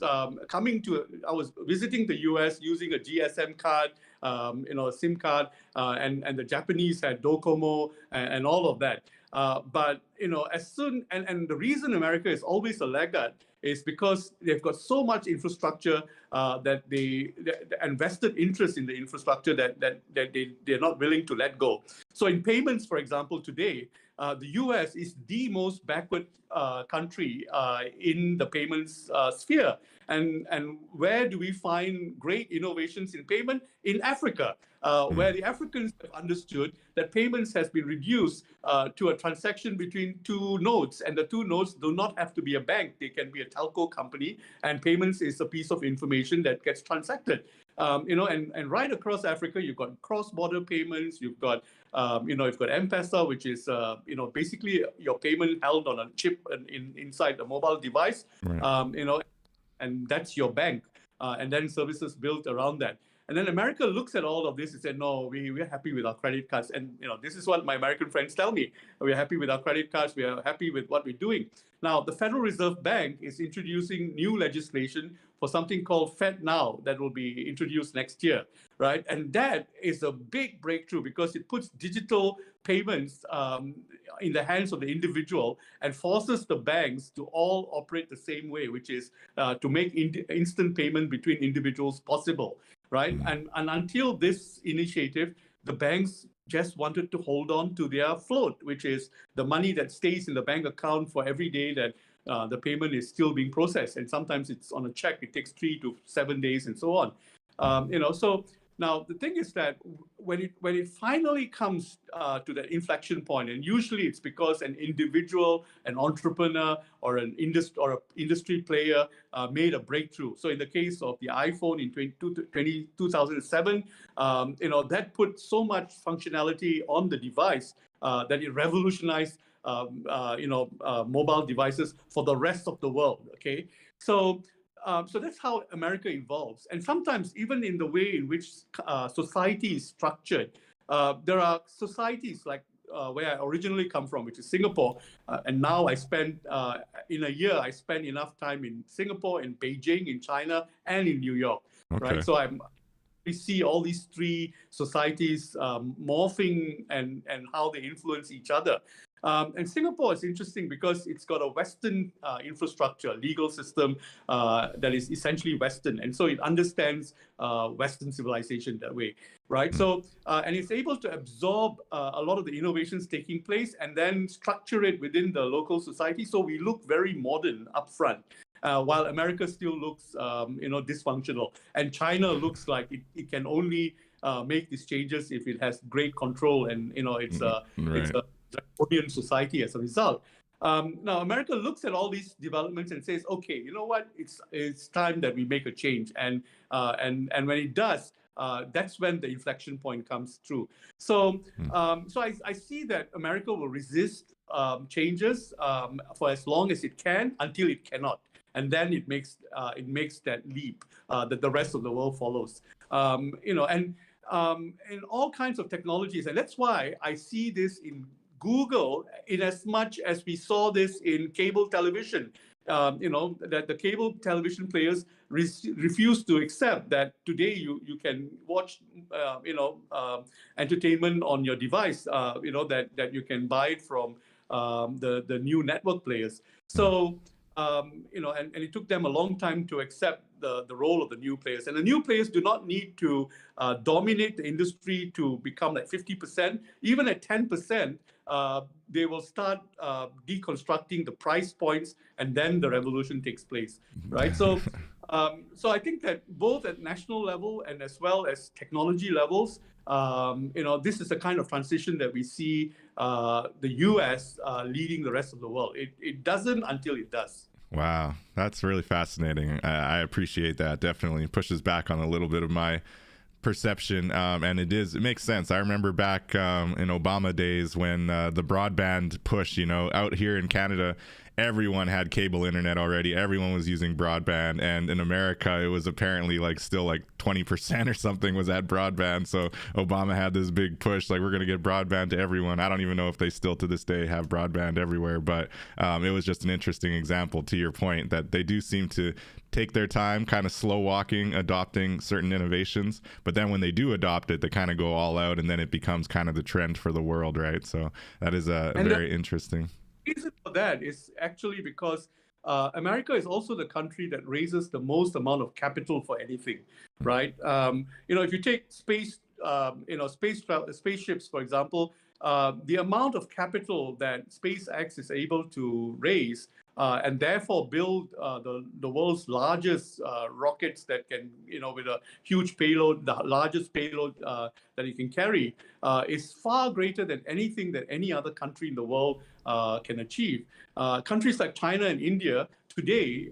visiting the US using a GSM card, a SIM card, and the Japanese had Docomo and all of that. But and the reason America is always a laggard is because they've got so much infrastructure that they invested interest in the infrastructure that they're not willing to let go. So in payments, for example, today, the US is the most backward country in the payments sphere. And where do we find great innovations in payment? In Africa, where the Africans have understood that payments has been reduced to a transaction between two nodes, and the two nodes do not have to be a bank. They can be a telco company, and payments is a piece of information that gets transacted. And right across Africa, you've got cross-border payments. You've got you've got M-Pesa, which is basically your payment held on a chip inside a mobile device. Right. And that's your bank, and then services built around that. And then America looks at all of this and said, no, we're happy with our credit cards. And this is what my American friends tell me. We're happy with our credit cards. We are happy with what we're doing. Now, the Federal Reserve Bank is introducing new legislation for something called Fed Now that will be introduced next year, right? And that is a big breakthrough because it puts digital payments in the hands of the individual and forces the banks to all operate the same way, which is to make instant payment between individuals possible. Right. And until this initiative, the banks just wanted to hold on to their float, which is the money that stays in the bank account for every day that the payment is still being processed. And sometimes it's on a check. It takes 3 to 7 days and so on. So Now, the thing is that when it finally comes to that inflection point, and usually it's because an individual, an entrepreneur, or an industry player made a breakthrough. So in the case of the iPhone in 2007, that put so much functionality on the device that it revolutionized mobile devices for the rest of the world. Okay, so that's how America evolves. And sometimes even in the way in which society is structured, there are societies like where I originally come from, which is Singapore. And now in a year, I spend enough time in Singapore, in Beijing, in China, and in New York, right? So we see all these three societies morphing and how they influence each other. And Singapore is interesting because it's got a Western infrastructure, legal system that is essentially Western. And so it understands Western civilization that way, right? So, and it's able to absorb a lot of the innovations taking place and then structure it within the local society. So we look very modern upfront. While America still looks, dysfunctional, and China looks like it can only make these changes if it has great control, and it's a draconian society as a result. Now, America looks at all these developments and says, "Okay, you know what? It's time that we make a change." And when it does, that's when the inflection point comes through. So, I see that America will resist changes for as long as it can until it cannot. And then it makes that leap that the rest of the world follows. In all kinds of technologies, and that's why I see this in Google in as much as we saw this in cable television. That the cable television players refuse to accept that today you can watch entertainment on your device. That you can buy it from the new network players. So. And it took them a long time to accept the role of the new players. And the new players do not need to dominate the industry to become like 50%. Even at 10%, they will start deconstructing the price points, and then the revolution takes place, right? So I think that both at national level and as well as technology levels, this is the kind of transition that we see the US leading the rest of the world. It doesn't until it does. Wow, that's really fascinating. I appreciate that. Definitely pushes back on a little bit of my perception, and it makes sense. I remember back in Obama days when the broadband push, out here in Canada, everyone had cable internet already. Everyone was using broadband, and in America, it was apparently still 20% or something was at broadband. So Obama had this big push, we're going to get broadband to everyone. I don't even know if they still to this day have broadband everywhere, but it was just an interesting example to your point that they do seem to take their time, kind of slow walking, adopting certain innovations. But then when they do adopt it, they kind of go all out, and then it becomes kind of the trend for the world, right? So that is very interesting. The reason for that is actually because America is also the country that raises the most amount of capital for anything, right? If you take spaceships, for example, the amount of capital that SpaceX is able to raise and therefore build the world's largest rockets that can, with a huge payload, the largest payload that it can carry, is far greater than anything that any other country in the world can achieve. Countries like China and India today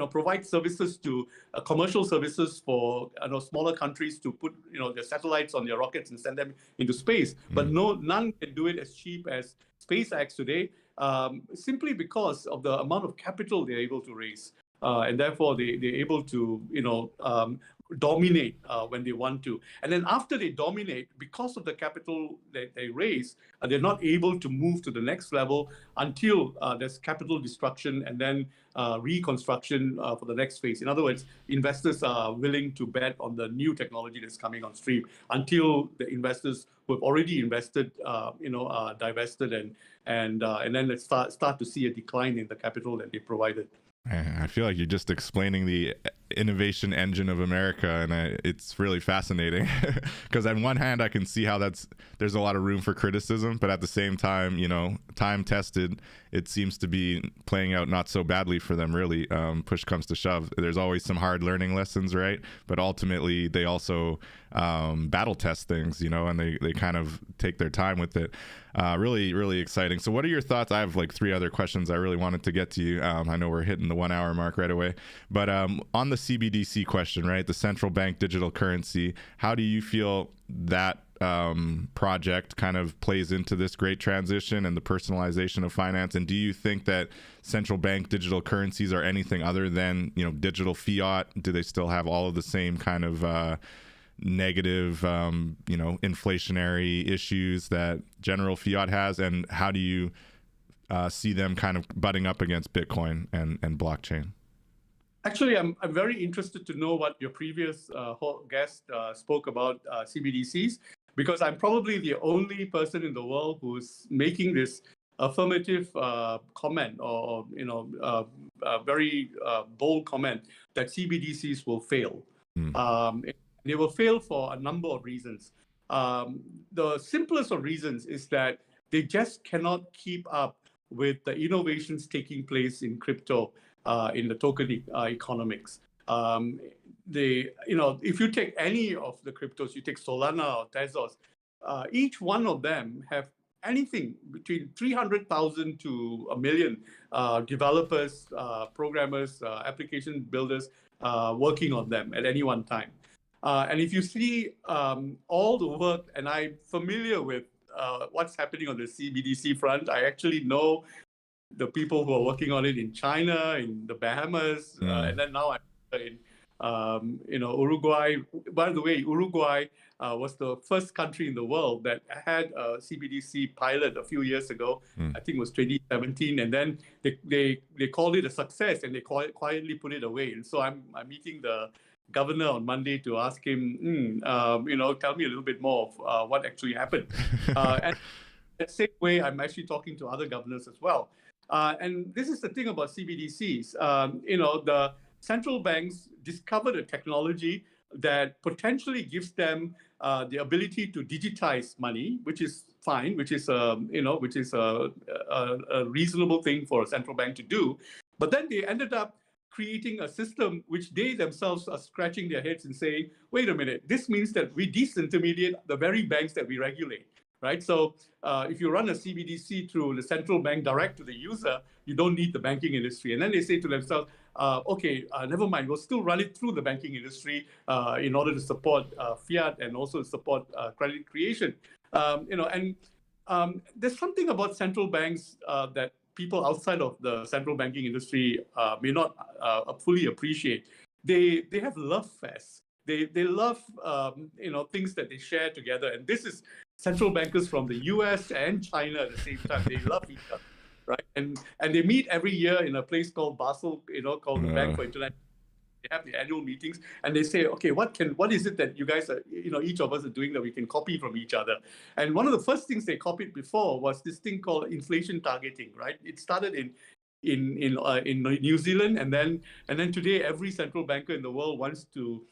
provide services to commercial services for smaller countries to put their satellites on their rockets and send them into space. But none can do it as cheap as SpaceX today, simply because of the amount of capital they're able to raise. And therefore, they're able to dominate when they want to. And then after they dominate, because of the capital that they raise, they're not able to move to the next level until there's capital destruction and then reconstruction for the next phase. In other words, investors are willing to bet on the new technology that's coming on stream until the investors who have already invested, divested, and then let's start to see a decline in the capital that they provided. I feel like you're just explaining the innovation engine of America, and it's really fascinating because on one hand I can see how there's a lot of room for criticism, but at the same time, time tested, it seems to be playing out not so badly for them, really. Push comes to shove, there's always some hard learning lessons, right? But ultimately they also battle test things, and they kind of take their time with it. Really, really exciting. So what are your thoughts? I have like 3 other questions I really wanted to get to you. I know we're hitting the 1 hour mark right away, but on the CBDC question, right? The central bank digital currency, how do you feel that project kind of plays into this great transition and the personalization of finance? And do you think that central bank digital currencies are anything other than, digital fiat? Do they still have all of the same kind of negative, inflationary issues that general fiat has? And how do you see them kind of butting up against Bitcoin and blockchain? Actually, I'm very interested to know what your previous guest spoke about CBDCs, because I'm probably the only person in the world who's making this affirmative comment or very bold comment that CBDCs will fail. They will fail for a number of reasons. The simplest of reasons is that they just cannot keep up with the innovations taking place in crypto, in the token economics. If you take any of the cryptos, you take Solana or Tezos, each one of them have anything between 300,000 to 1 million developers, programmers, application builders working on them at any one time. And if you see all the work, and I'm familiar with what's happening on the CBDC front, I actually know the people who are working on it in China, in the Bahamas, and then now I'm in Uruguay. By the way, Uruguay was the first country in the world that had a CBDC pilot a few years ago. I think it was 2017, and then they called it a success, and they quietly put it away. And so I'm meeting the governor on Monday to ask him, tell me a little bit more of what actually happened. And the same way, I'm actually talking to other governors as well. And this is the thing about CBDCs. The central banks discovered a technology that potentially gives them the ability to digitize money, which is fine, which is a reasonable thing for a central bank to do. But then they ended up creating a system which they themselves are scratching their heads and saying, wait a minute, this means that we disintermediate the very banks that we regulate, right? So if you run a CBDC through the central bank direct to the user, you don't need the banking industry. And then they say to themselves, never mind, we'll still run it through the banking industry in order to support fiat and also support credit creation. There's something about central banks that people outside of the central banking industry may not fully appreciate. They have love fests. They love things that they share together. And this is central bankers from the US and China at the same time. They love each other, right? And they meet every year in a place called Basel, called the Bank for International. They have the annual meetings, and they say, okay, what is it that you guys are, each of us are doing that we can copy from each other? And one of the first things they copied before was this thing called inflation targeting, right? It started in New Zealand, and then today every central banker in the world wants to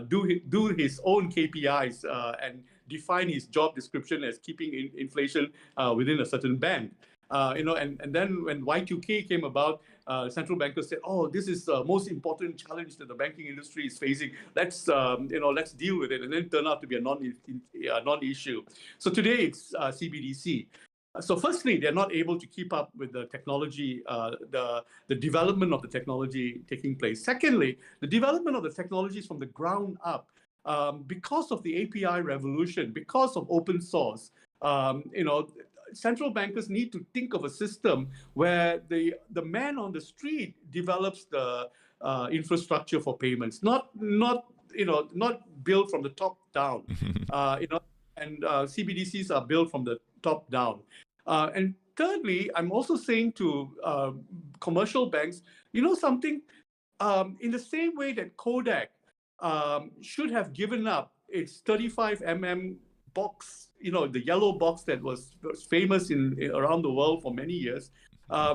do his own KPIs and define his job description as keeping inflation within a certain band. And then when Y2K came about, central bankers said, "Oh, this is the most important challenge that the banking industry is facing. Let's deal with it." And then it turned out to be a non-issue. So today it's CBDC. So firstly, they're not able to keep up with the technology, the development of the technology taking place. Secondly, the development of the technologies from the ground up, because of the API revolution, because of open source, central bankers need to think of a system where the man on the street develops the infrastructure for payments, not built from the top down. And CBDCs are built from the top down. And thirdly, I'm also saying to commercial banks, something, in the same way that Kodak should have given up its 35mm box, the yellow box that was famous around the world for many years.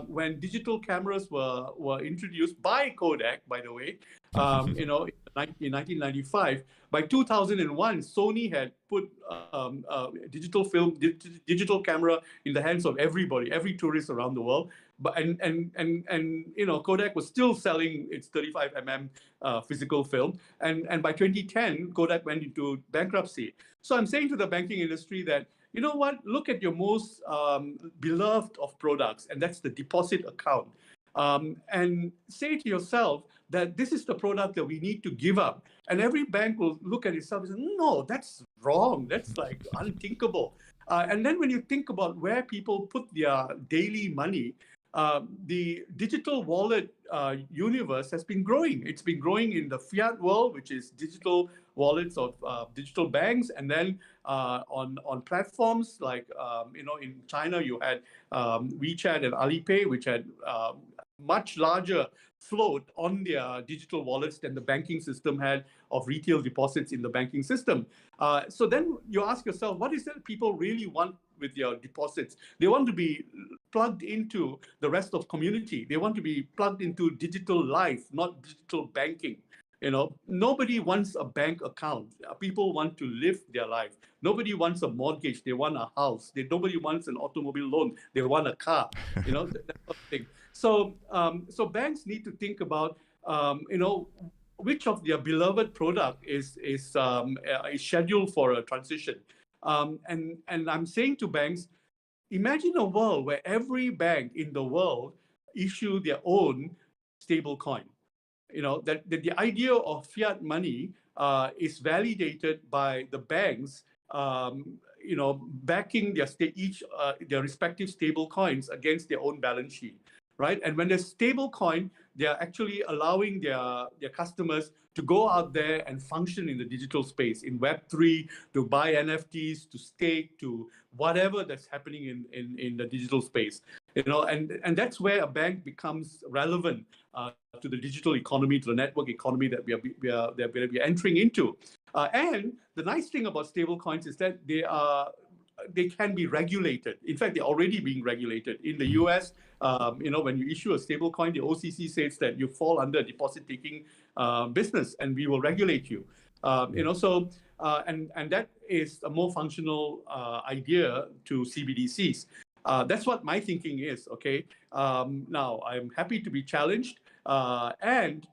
when digital cameras were introduced by Kodak, by the way, in 1995. By 2001, Sony had put digital camera in the hands of everybody, every tourist around the world. But Kodak was still selling its 35 physical film, and by 2010, Kodak went into bankruptcy. So I'm saying to the banking industry that, you know what, look at your most beloved of products, and that's the deposit account. And say to yourself that this is the product that we need to give up. And every bank will look at itself and say, no, that's wrong. That's like unthinkable. And then when you think about where people put their daily money, the digital wallet universe has been growing. It's been growing in the fiat world, which is digital wallets of digital banks, and then on platforms like in China you had WeChat and Alipay, which had much larger float on their digital wallets than the banking system had of retail deposits in the banking system. So then you ask yourself, what is it people really want with their deposits? They want to be plugged into the rest of community. They want to be plugged into digital life, not digital banking. Nobody wants a bank account. People want to live their life. Nobody wants a mortgage. They want a house. Nobody wants an automobile loan. They want a car. That sort of thing. So banks need to think about which of their beloved product is scheduled for a transition. And I'm saying to banks, imagine a world where every bank in the world issue their own stable coin. That the idea of fiat money is validated by the banks, backing their respective stable coins against their own balance sheet, right? And when there's stable coin, they're actually allowing their customers to go out there and function in the digital space, in Web3, to buy NFTs, to stake, to whatever that's happening in the digital space. And that's where a bank becomes relevant to the digital economy, to the network economy that we are entering into. And the nice thing about stable coins is that they can be regulated. In fact, they're already being regulated. In the US, when you issue a stable coin, the OCC says that you fall under a deposit-taking business, and we will regulate you. And that is a more functional idea to CBDCs. That's what my thinking is, okay? Now, I'm happy to be challenged. And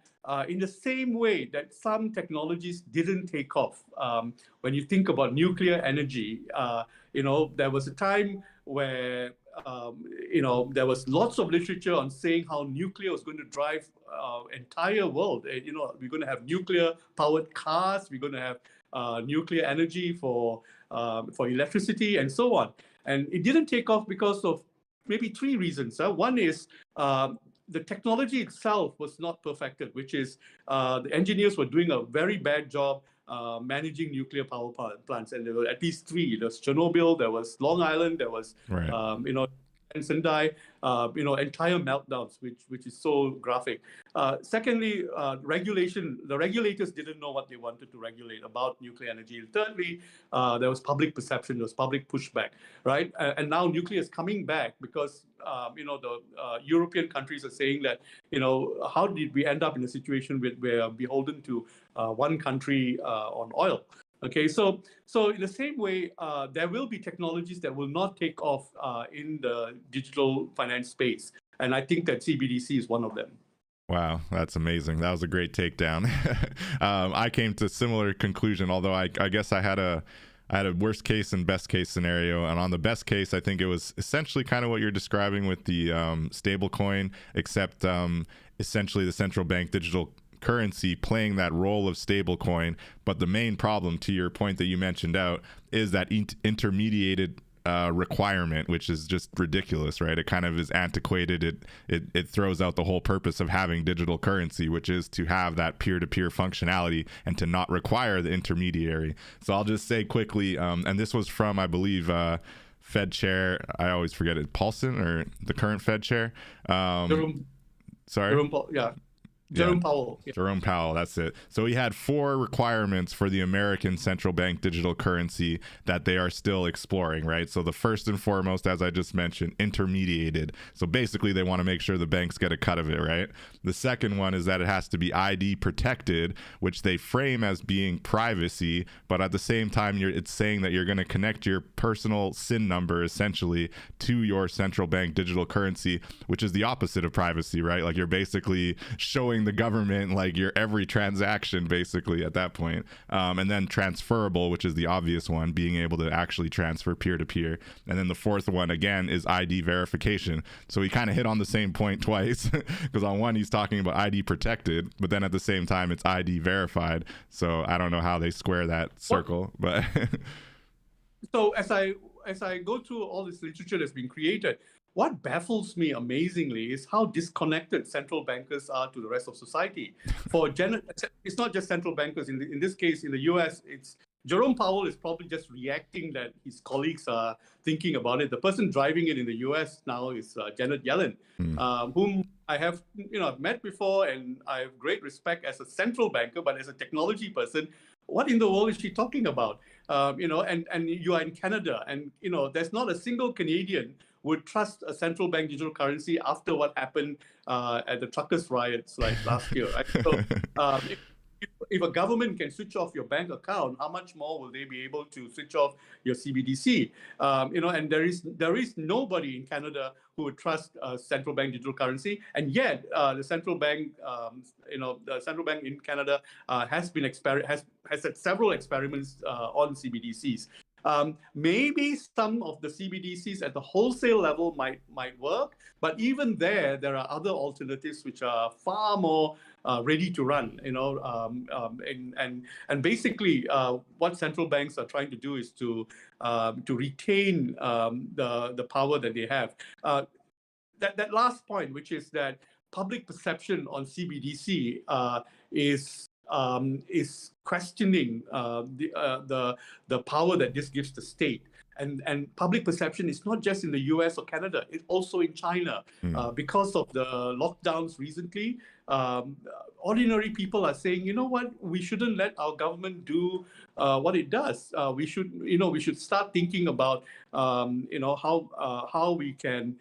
in the same way that some technologies didn't take off, when you think about nuclear energy, there was a time where, there was lots of literature on saying how nuclear was going to drive our entire world. We're going to have nuclear-powered cars. We're going to have nuclear energy for electricity and so on. And it didn't take off because of maybe three reasons. One is the technology itself was not perfected, which is the engineers were doing a very bad job managing nuclear power plants. And there were at least three. There was Chernobyl, there was Long Island, there was, and Sendai, entire meltdowns, which is so graphic. Secondly, regulation. The regulators didn't know what they wanted to regulate about nuclear energy. And thirdly, there was public perception, there was public pushback, right? And now nuclear is coming back because, the European countries are saying that, how did we end up in a situation where we are beholden to one country on oil? Okay, so in the same way, there will be technologies that will not take off in the digital finance space. And I think that CBDC is one of them. Wow, that's amazing. That was a great takedown. I came to a similar conclusion, although I guess I had a worst case and best case scenario. And on the best case, I think it was essentially kind of what you're describing with the stable coin, except essentially the central bank digital currency playing that role of stablecoin. But the main problem, to your point that you mentioned out, is that intermediated requirement, which is just ridiculous, right? It kind of is antiquated. It throws out the whole purpose of having digital currency, which is to have that peer-to-peer functionality and to not require the intermediary. So I'll just say quickly, and this was from, I believe, Fed Chair, I always forget it, Paulson, or the current Fed Chair. Jerome, sorry? yeah. Jerome Powell. Yeah. Jerome Powell, that's it. So he had 4 requirements for the American central bank digital currency that they are still exploring, right? So the first and foremost, as I just mentioned, intermediated. So basically they want to make sure the banks get a cut of it, right? The second one is that it has to be ID protected, which they frame as being privacy, but at the same time, it's saying that you're going to connect your personal SIN number essentially to your central bank digital currency, which is the opposite of privacy, right? Like you're basically showing the government like your every transaction basically at that point. And then transferable, which is the obvious one, being able to actually transfer peer to peer. And then the fourth one again is ID verification. So he kind of hit on the same point twice because on one he's talking about ID protected, but then at the same time it's ID verified. So I don't know how they square that circle, but so as I go through all this literature that's been created, what baffles me amazingly is how disconnected central bankers are to the rest of society. It's not just central bankers. In this case, in the US, it's Jerome Powell is probably just reacting that his colleagues are thinking about it. The person driving it in the US now is Janet Yellen, whom I have I've met before, and I have great respect as a central banker, but as a technology person, what in the world is she talking about? And you are in Canada, and there's not a single Canadian would trust a central bank digital currency after what happened at the truckers' riots like last year. Right? So if a government can switch off your bank account, how much more will they be able to switch off your CBDC? And there is nobody in Canada who would trust central bank digital currency, and yet the central bank in Canada has had several experiments on CBDCs. Maybe some of the CBDCs at the wholesale level might work, but even there are other alternatives which are far more ready to run. And basically, what central banks are trying to do is to retain the power that they have. That last point, which is that public perception on CBDC is questioning the power that this gives the state. And public perception is not just in the US or Canada, it's also in China. Because of the lockdowns recently, ordinary people are saying, you know what, we shouldn't let our government do what it does. We should start thinking about how we can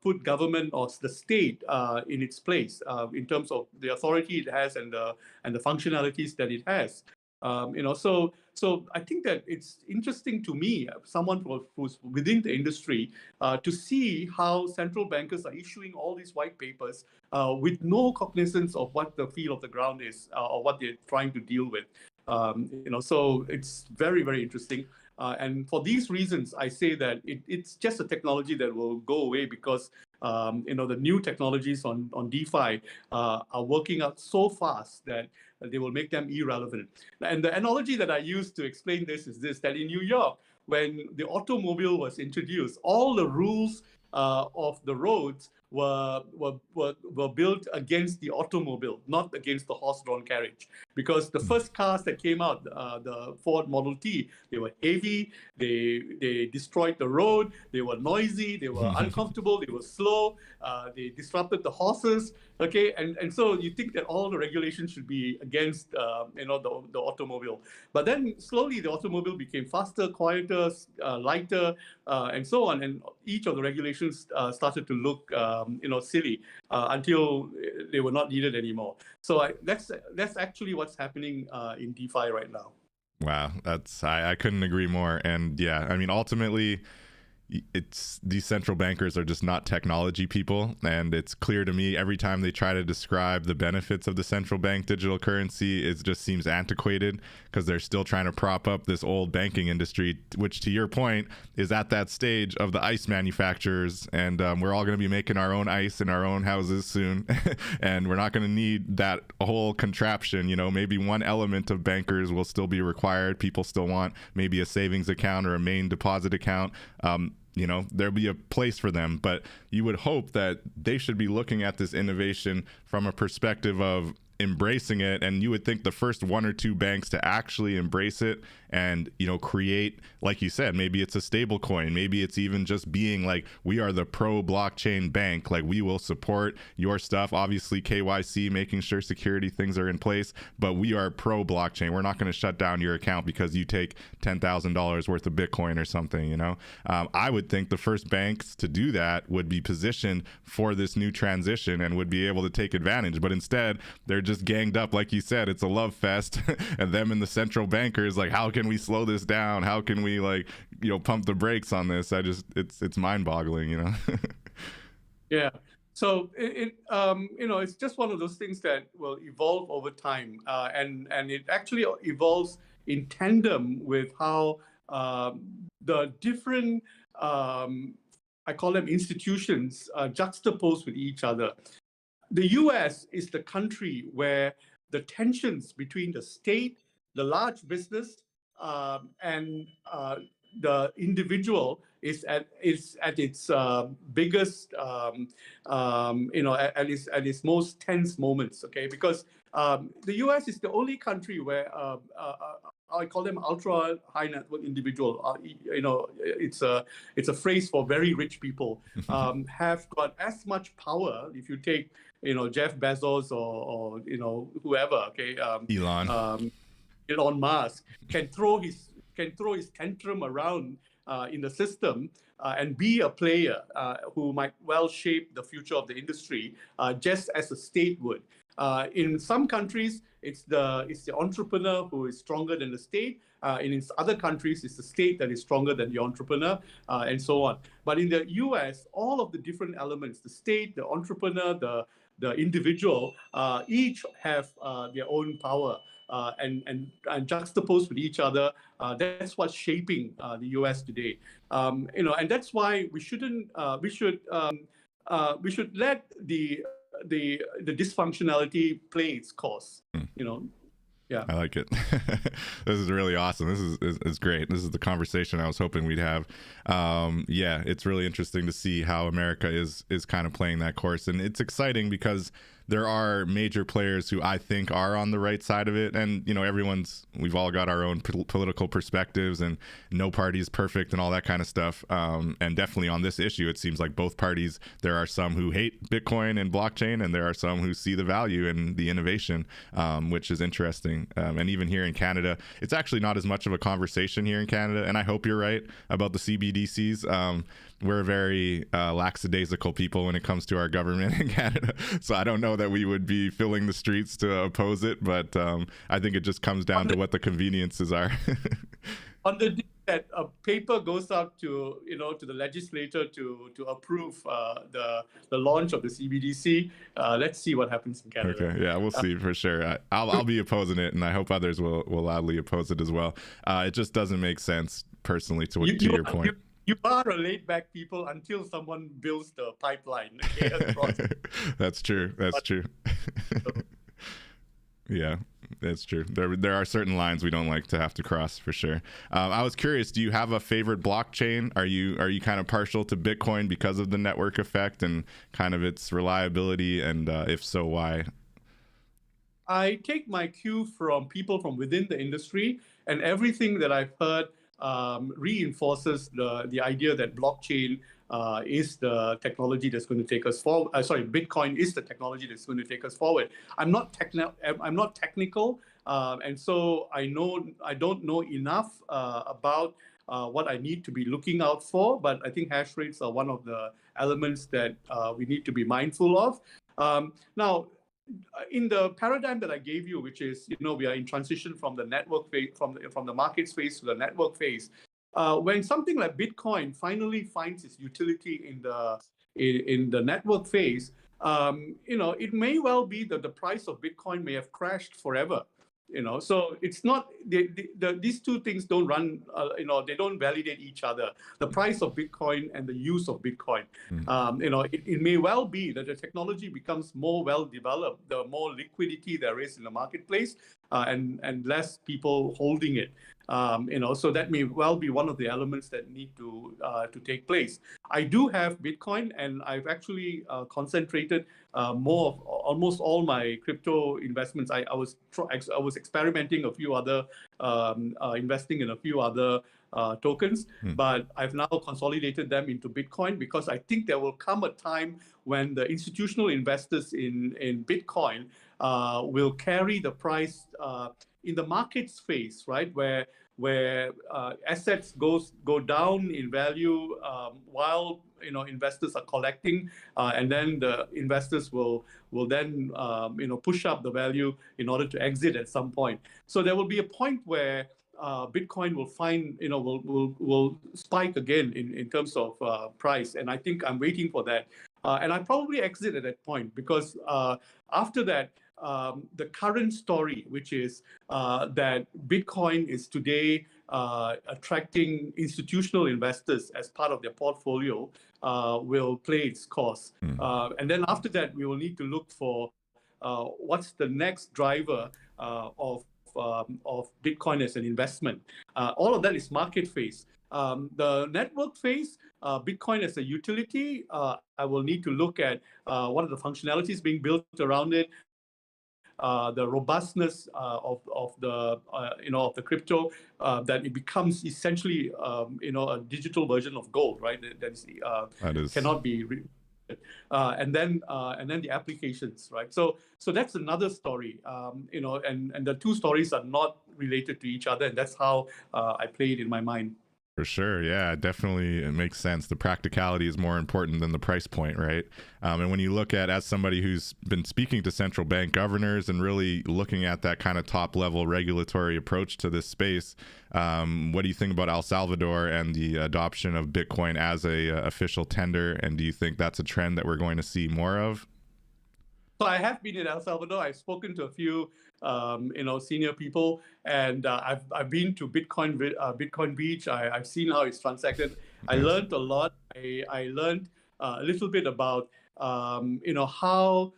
put government or the state in its place in terms of the authority it has and the functionalities that it has. So I think that it's interesting to me, someone who's within the industry, to see how central bankers are issuing all these white papers with no cognizance of what the feel of the ground is or what they're trying to deal with. So it's very, very interesting. And for these reasons, I say that it's just a technology that will go away because the new technologies on DeFi are working out so fast that they will make them irrelevant. And the analogy that I use to explain this is this: that in New York, when the automobile was introduced, all the rules of the roads were built against the automobile, not against the horse-drawn carriage. Because the first cars that came out, the Ford Model T, they were heavy, they destroyed the road, they were noisy, they were uncomfortable, they were slow, they disrupted the horses. Okay, and so you think that all the regulations should be against the automobile. But then slowly the automobile became faster, quieter, lighter, and so on. And each of the regulations started to look silly until they were not needed anymore. So that's actually what's happening in DeFi right now. Wow, I couldn't agree more. And yeah, I mean, ultimately, these central bankers are just not technology people, and it's clear to me every time they try to describe the benefits of the central bank digital currency, it just seems antiquated because they're still trying to prop up this old banking industry, which, to your point, is at that stage of the ice manufacturers, and we're all going to be making our own ice in our own houses soon, and we're not going to need that whole contraption. Maybe one element of bankers will still be required. People still want maybe a savings account or a main deposit account. There'll be a place for them, but you would hope that they should be looking at this innovation from a perspective of embracing it, and you would think the first one or two banks to actually embrace it and, you know, create, like you said, maybe it's a stable coin, maybe it's even just being like, we are the pro blockchain bank, like we will support your stuff, obviously KYC, making sure security things are in place, but we are pro blockchain. We're not going to shut down your account because you take $10,000 worth of Bitcoin or something, you know. I would think the first banks to do that would be positioned for this new transition and would be able to take advantage, but instead they're just ganged up, like you said. It's a love fest and them and the central bankers, like, how can we slow this down, how can we, like, you know, pump the brakes on this? It's mind-boggling, you know. Yeah. So you know, it's just one of those things that will evolve over time, and it actually evolves in tandem with how the different I call them institutions juxtapose with each other. The U.S. is the country where the tensions between the state, the large business, and the individual is at its biggest, you know, at its most tense moments. Okay, because the U.S. is the only country where I call them ultra high net worth individual. You know, it's a phrase for very rich people. Have got as much power. If you take, you know, Jeff Bezos or you know, whoever. Okay, Elon Musk can throw his tantrum around in the system and be a player who might well shape the future of the industry, just as a state would. In some countries, it's the entrepreneur who is stronger than the state. In other countries, it's the state that is stronger than the entrepreneur, and so on. But in the U.S., all of the different elements, the state, the entrepreneur, the individual, each have their own power. And juxtaposed with each other. That's what's shaping the U.S. today. You know, and that's why we shouldn't. We should let the dysfunctionality play its course. You know. Yeah, I like it. This is really awesome. This is great. This is the conversation I was hoping we'd have. Yeah, it's really interesting to see how America is kind of playing that course, and it's exciting because there are major players who I think are on the right side of it. And, you know, we've all got our own political perspectives, and no party is perfect and all that kind of stuff. And definitely on this issue, it seems like both parties, there are some who hate Bitcoin and blockchain, and there are some who see the value in the innovation, which is interesting. And even here in Canada, it's actually not as much of a conversation here in Canada. And I hope you're right about the CBDCs. We're very lackadaisical people when it comes to our government in Canada. So I don't know that we would be filling the streets to oppose it, but I think it just comes down to what the conveniences are. On the day that a paper goes out to, you know, to the legislature to approve the launch of the CBDC, let's see what happens in Canada. Okay, yeah, we'll see for sure. I'll be opposing it, and I hope others will loudly oppose it as well. It just doesn't make sense personally to your point. You are a laid-back people until someone builds the pipeline. Okay, That's true. That's true. Yeah, that's true. There are certain lines we don't like to have to cross, for sure. I was curious, do you have a favorite blockchain? Are you kind of partial to Bitcoin because of the network effect and kind of its reliability? And if so, why? I take my cue from people from within the industry, and everything that I've heard reinforces the idea that blockchain is the technology that's going to take us forward. Bitcoin is the technology that's going to take us forward. I'm not technical, and so I don't know enough about what I need to be looking out for. But I think hash rates are one of the elements that we need to be mindful of. Now, in the paradigm that I gave you, which is, you know, we are in transition from the network phase, from the markets phase to the network phase. When something like Bitcoin finally finds its utility in the network phase, you know, it may well be that the price of Bitcoin may have crashed forever. You know, so it's not these two things don't run. You know, they don't validate each other. The price of Bitcoin and the use of Bitcoin. You know, it may well be that the technology becomes more well developed, the more liquidity there is in the marketplace, and less people holding it. So that may well be one of the elements that need to take place. I do have Bitcoin, and I've actually concentrated more of almost all my crypto investments. I was experimenting a few other investing in a few other tokens, but I've now consolidated them into Bitcoin because I think there will come a time when the institutional investors in Bitcoin will carry the price in the market space, right, where assets go down in value while investors are collecting, and then the investors will then push up the value in order to exit at some point. So there will be a point where Bitcoin will will spike again in terms of price, and I think I'm waiting for that, and I probably exit at that point because after that. The current story, which is that Bitcoin is today attracting institutional investors as part of their portfolio, will play its course. And then after that, we will need to look for what's the next driver of Bitcoin as an investment. All of that is market phase. The network phase, Bitcoin as a utility, I will need to look at what are the functionalities being built around it, the robustness of the crypto, that it becomes essentially a digital version of gold, right? That is cannot be and then the applications, right? So that's another story, and the two stories are not related to each other, and that's how I play it in my mind. For sure. Yeah, definitely. It makes sense. The practicality is more important than the price point, right? And when you look at, as somebody who's been speaking to central bank governors and really looking at that kind of top level regulatory approach to this space, what do you think about El Salvador and the adoption of Bitcoin as a official tender? And do you think that's a trend that we're going to see more of? So I have been in El Salvador. I've spoken to a few, senior people, and I've been to Bitcoin Beach. I've seen how it's transacted. I learned a lot. I learned a little bit about, how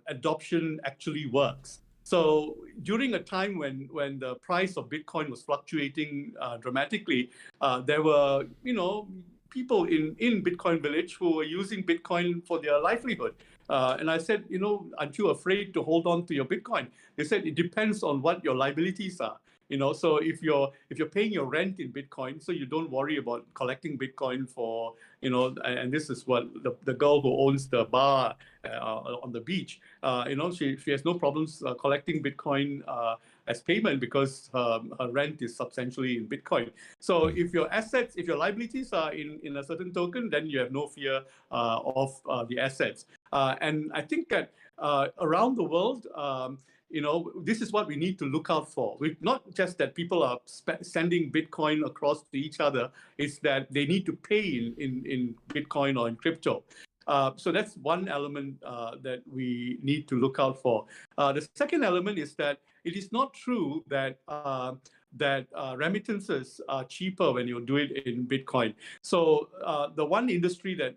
adoption actually works. So during a time when the price of Bitcoin was fluctuating dramatically, there were, people in Bitcoin Village who were using Bitcoin for their livelihood. And I said, aren't you afraid to hold on to your Bitcoin? They said it depends on what your liabilities are. So if you're paying your rent in Bitcoin, so you don't worry about collecting Bitcoin for, and this is what the girl who owns the bar on the beach, she has no problems collecting Bitcoin as payment because her rent is substantially in Bitcoin. So if your liabilities are in a certain token, then you have no fear of the assets. And I think that around the world, this is what we need to look out for. Not just that people are sending Bitcoin across to each other, it's that they need to pay in Bitcoin or in crypto. So that's one element that we need to look out for. The second element is that it is not true that remittances are cheaper when you do it in Bitcoin. So the one industry that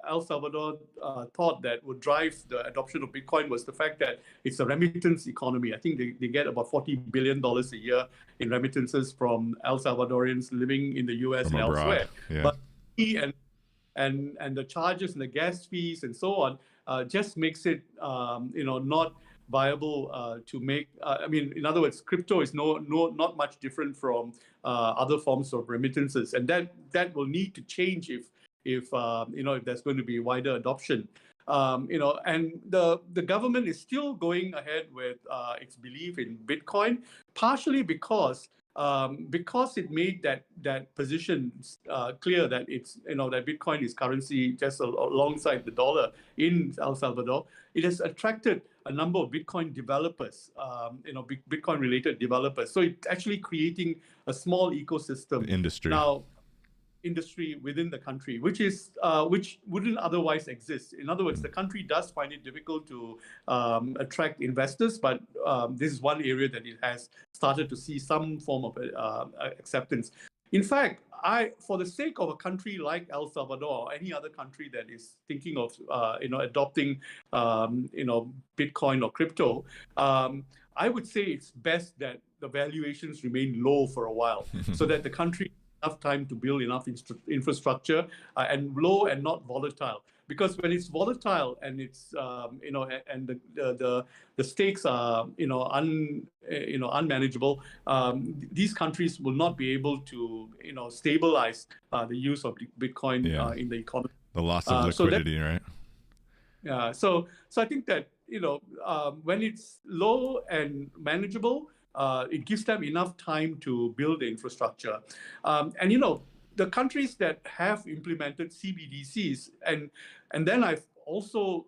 El Salvador thought that would drive the adoption of Bitcoin was the fact that it's a remittance economy. I think they get about $40 billion a year in remittances from El Salvadorians living in the US and elsewhere. Yeah. But and the charges and the gas fees and so on just makes it not viable to make. In other words, crypto is not much different from other forms of remittances, and that will need to change if there's going to be wider adoption. And the government is still going ahead with its belief in Bitcoin, partially because it made that position clear that it's that Bitcoin is currency just alongside the dollar in El Salvador. It has attracted a number of Bitcoin developers, Bitcoin related developers. So it's actually creating a small ecosystem industry within the country, which wouldn't otherwise exist. In other words, the country does find it difficult to attract investors, but this is one area that it has started to see some form of acceptance. In fact, for the sake of a country like El Salvador or any other country that is thinking of adopting Bitcoin or crypto, I would say it's best that the valuations remain low for a while so that the country has enough time to build enough infrastructure and low and not volatile. Because when it's volatile and it's and the stakes are unmanageable, these countries will not be able to stabilize the use of Bitcoin in the economy. The loss of liquidity, right? Yeah. So I think that when it's low and manageable, it gives them enough time to build the infrastructure, and the countries that have implemented CBDCs, and then I've also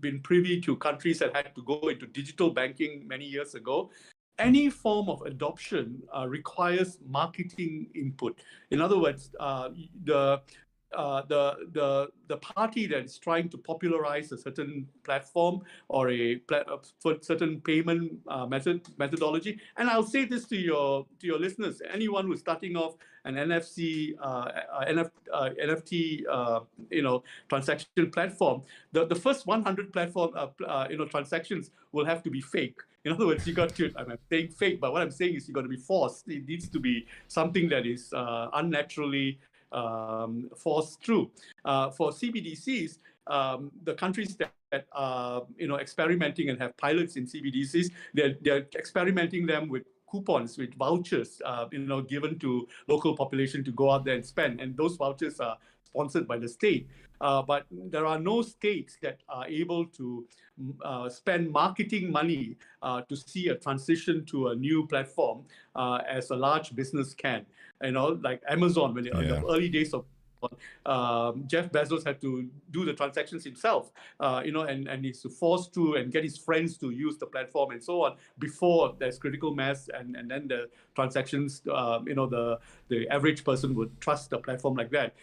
been privy to countries that had to go into digital banking many years ago. Any form of adoption requires marketing input. In other words, the party that is trying to popularize a certain platform or for certain payment methodology. And I'll say this to your listeners: anyone who's starting off an NFT transaction platform, the first 100 platform transactions will have to be fake. In other words, you got to. I'm saying fake, but what I'm saying is you got to be forced. It needs to be something that is unnaturally forced through. For CBDCs, the countries that are experimenting and have pilots in CBDCs, they're experimenting them with coupons, with vouchers, given to local population to go out there and spend, and those vouchers are sponsored by the state. But there are no states that are able to spend marketing money to see a transition to a new platform as a large business can. Like Amazon, when in the early days of Jeff Bezos had to do the transactions himself, and he's forced to and get his friends to use the platform and so on before there's critical mass, and then the transactions, the average person would trust the platform like that.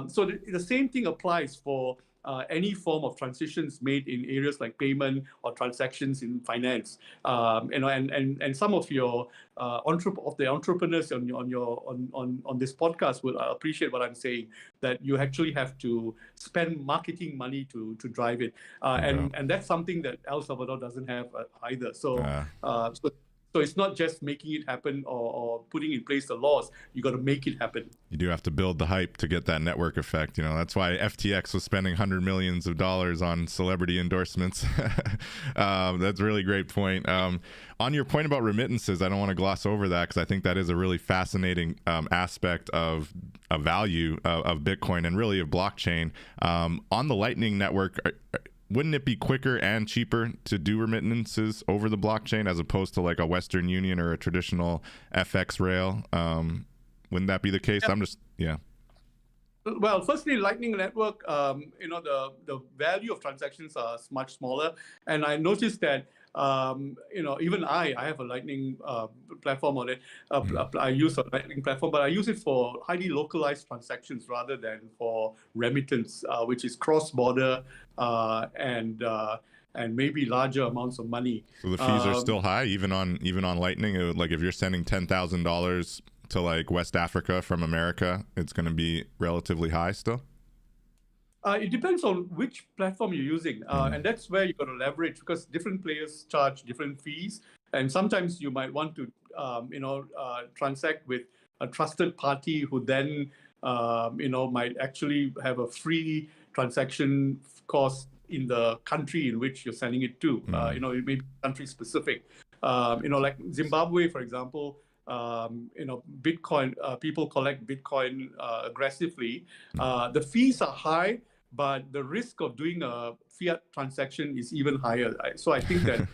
So the same thing applies for any form of transitions made in areas like payment or transactions in finance. And some of your the entrepreneurs on this podcast will appreciate what I'm saying, that you actually have to spend marketing money to drive it, and that's something that El Salvador doesn't have either. So it's not just making it happen or putting in place the laws. You got to make it happen. You do have to build the hype to get that network effect. That's why FTX was spending hundreds of millions of dollars on celebrity endorsements. That's a really great point. On your point about remittances, I don't want to gloss over that, because I think that is a really fascinating aspect of a value of Bitcoin and really of blockchain. On the Lightning Network, wouldn't it be quicker and cheaper to do remittances over the blockchain as opposed to like a Western Union or a traditional FX rail? Wouldn't that be the case? Yeah. Well, firstly, Lightning Network, the value of transactions are much smaller, and I noticed that even I have a Lightning platform on it. I use a Lightning platform, but I use it for highly localized transactions rather than for remittance, which is cross-border and maybe larger amounts of money. So the fees are still high, even on Lightning. Like if you're sending $10,000 to like West Africa from America, it's going to be relatively high still? It depends on which platform you're using, and that's where you're going to leverage, because different players charge different fees, and sometimes you might want to, transact with a trusted party who then, might actually have a free transaction cost in the country in which you're sending it to. It may be country specific. Like Zimbabwe, for example. Bitcoin, people collect Bitcoin aggressively. The fees are high, but the risk of doing a fiat transaction is even higher. So I think that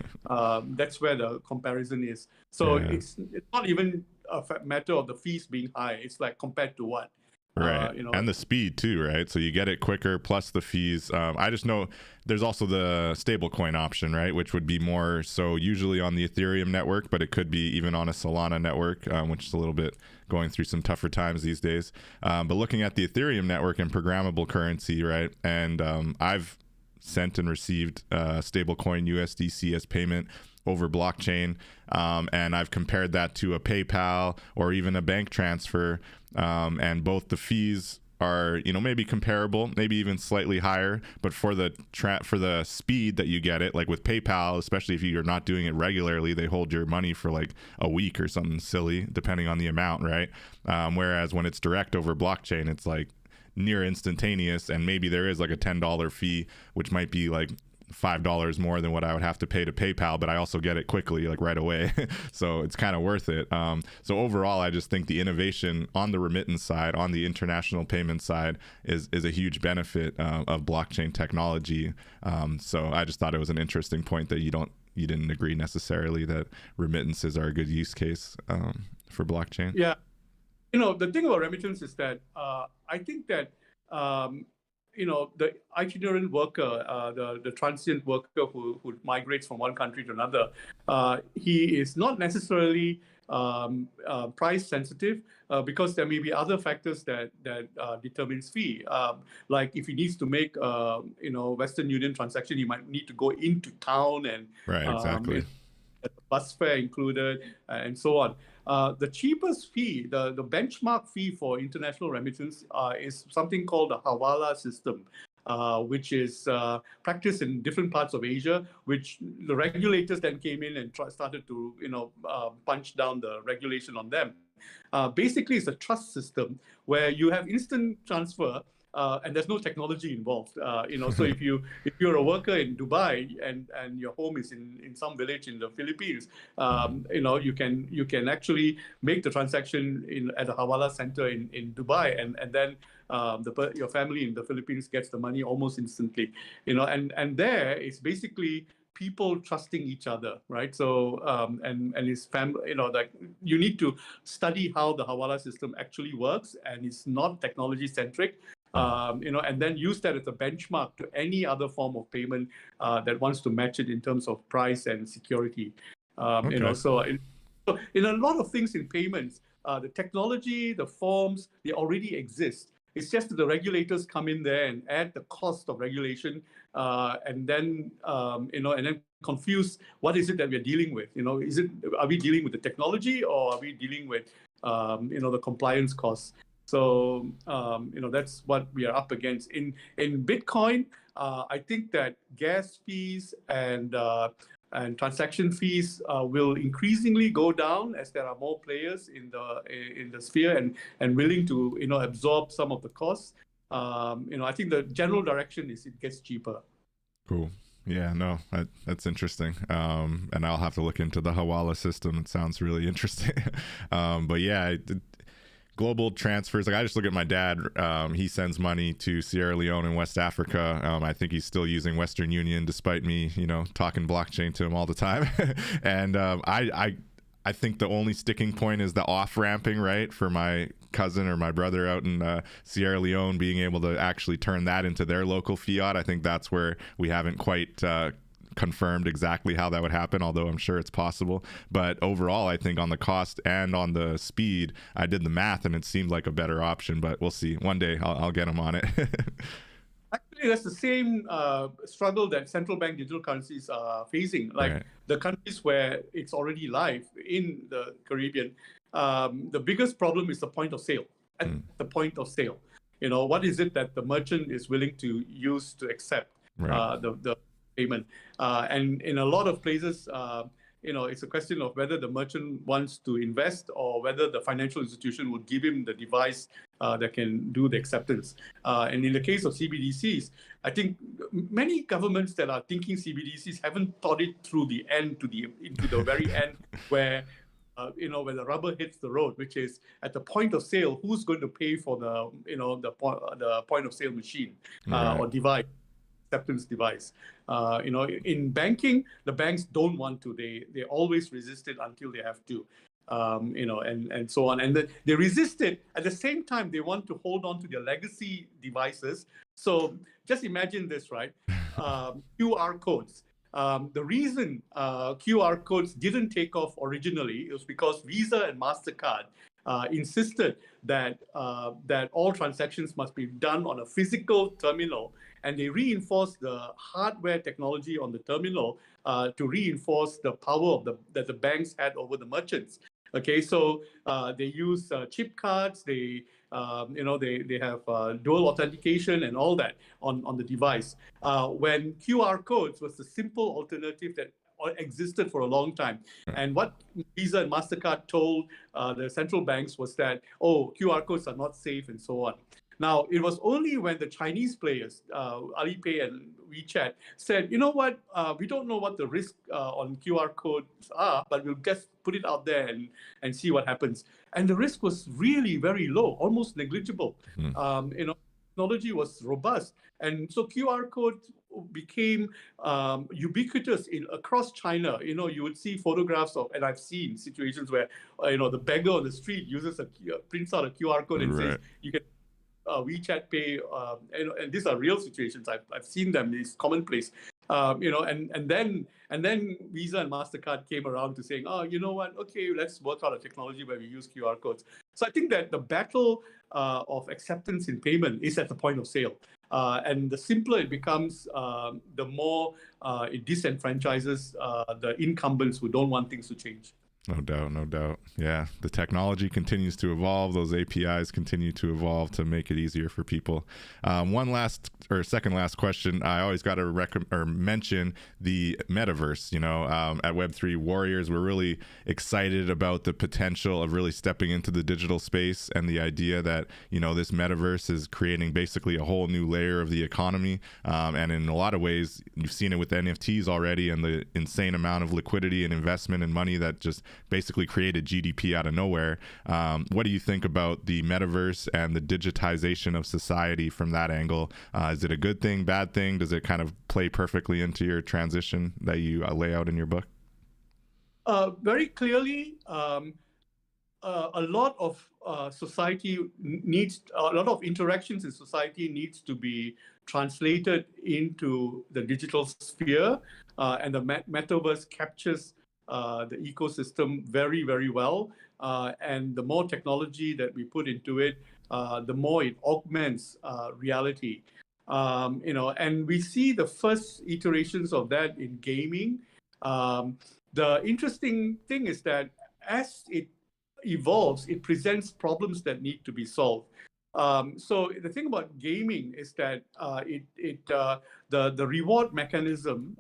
that's where the comparison is. So it's not even a matter of the fees being high. It's like compared to what? Right. And the speed too, right? So you get it quicker plus the fees. I just know there's also the stablecoin option, right? Which would be more so usually on the Ethereum network, but it could be even on a Solana network, which is a little bit going through some tougher times these days. But looking at the Ethereum network and programmable currency, right? And I've sent and received stablecoin USDC as payment over blockchain, and I've compared that to a PayPal or even a bank transfer, and both the fees are, maybe comparable, maybe even slightly higher, but for the speed that you get it, like with PayPal, especially if you're not doing it regularly, they hold your money for like a week or something silly, depending on the amount, right? Whereas when it's direct over blockchain, it's like near instantaneous, and maybe there is like a $10 fee, which might be like $5 more than what I would have to pay to PayPal, but I also get it quickly, like right away. So it's kind of worth it. So overall, I just think the innovation on the remittance side, on the international payment side, is a huge benefit of blockchain technology. So I just thought it was an interesting point that you didn't agree necessarily that remittances are a good use case for blockchain. Yeah, the thing about remittance is that I think that the itinerant worker, the transient worker who migrates from one country to another, he is not necessarily price sensitive because there may be other factors that determines fee. Like if he needs to make Western Union transaction, he might need to go into town and right, exactly. Bus fare included, and so on. The cheapest fee, the benchmark fee for international remittance is something called the Hawala system, which is practiced in different parts of Asia, which the regulators then came in and started to punch down the regulation on them. Basically, it's a trust system where you have instant transfer. And there's no technology involved, So if you're a worker in Dubai and your home is in some village in the Philippines, you can actually make the transaction at a Hawala center in Dubai, and then your family in the Philippines gets the money almost instantly, and there it's basically people trusting each other, right? So and his family, like you need to study how the Hawala system actually works, and it's not technology centric. And then use that as a benchmark to any other form of payment that wants to match it in terms of price and security. So in a lot of things in payments, the technology, the forms, they already exist. It's just that the regulators come in there and add the cost of regulation, and then confuse what is it that we're dealing with. Are we dealing with the technology, or are we dealing with the compliance costs? So, that's what we are up against. In Bitcoin, I think that gas fees and transaction fees will increasingly go down as there are more players in the sphere and willing to absorb some of the costs. I think the general direction is it gets cheaper. Cool. Yeah, no, that's interesting. And I'll have to look into the Hawala system. It sounds really interesting. But yeah, global transfers, like I just look at my dad, he sends money to Sierra Leone and West Africa. I think he's still using Western Union despite me talking blockchain to him all the time. And I think the only sticking point is the off-ramping, right, for my cousin or my brother out in Sierra Leone, being able to actually turn that into their local fiat. I think that's where we haven't quite confirmed exactly how that would happen, although I'm sure it's possible. But overall, I think on the cost and on the speed, I did the math and it seemed like a better option, but we'll see. One day I'll get him on it. Actually, that's the same struggle that central bank digital currencies are facing. Like right. The countries where it's already live in the Caribbean, the biggest problem is the point of sale. At the point of sale, what is it that the merchant is willing to use to accept the payment? And in a lot of places, it's a question of whether the merchant wants to invest or whether the financial institution would give him the device that can do the acceptance. And in the case of CBDCs, I think many governments that are thinking CBDCs haven't thought it through the end into the very end where where the rubber hits the road, which is at the point of sale, who's going to pay for the point of sale machine or device. Acceptance device. In banking, the banks don't want to. They always resist it until they have to, and so on. And they resist it. At the same time, they want to hold on to their legacy devices. So just imagine this, right? QR codes. The reason QR codes didn't take off originally was because Visa and MasterCard insisted that all transactions must be done on a physical terminal, and they reinforced the hardware technology on the terminal to reinforce the power that the banks had over the merchants. Okay, so they use chip cards. They they have dual authentication and all that on the device. When QR codes was the simple alternative that existed for a long time. And what Visa and MasterCard told the central banks was that, oh, QR codes are not safe and so on. Now, it was only when the Chinese players, Alipay and WeChat, said, you know what, we don't know what the risk on QR codes are, but we'll just put it out there and see what happens. And the risk was really very low, almost negligible. Technology was robust. And so QR codes became ubiquitous across China. You would see photographs of, and I've seen situations where, the beggar on the street prints out a QR code and says, you can WeChat Pay, and these are real situations. I've seen them. It's commonplace. And then Visa and MasterCard came around to saying, oh, you know what? Okay, let's work out a technology where we use QR codes. So I think that the battle of acceptance in payment is at the point of sale. And the simpler it becomes, the more it disenfranchises the incumbents who don't want things to change. No doubt, no doubt. Yeah, the technology continues to evolve. Those APIs continue to evolve to make it easier for people. Second last question. I always got to mention the metaverse. At Web3 Warriors, we're really excited about the potential of really stepping into the digital space and the idea that this metaverse is creating basically a whole new layer of the economy. And in a lot of ways, you've seen it with NFTs already, and the insane amount of liquidity and investment and money that just basically created GDP out of nowhere. What do you think about the metaverse and the digitization of society from that angle? Is it a good thing, bad thing? Does it kind of play perfectly into your transition that you lay out in your book? Very clearly, a lot of society needs, a lot of interactions in society needs to be translated into the digital sphere, and the metaverse captures the ecosystem very, very well. And the more technology that we put into it, the more it augments reality. And we see the first iterations of that in gaming. The interesting thing is that as it evolves, it presents problems that need to be solved. So the thing about gaming is that the reward mechanism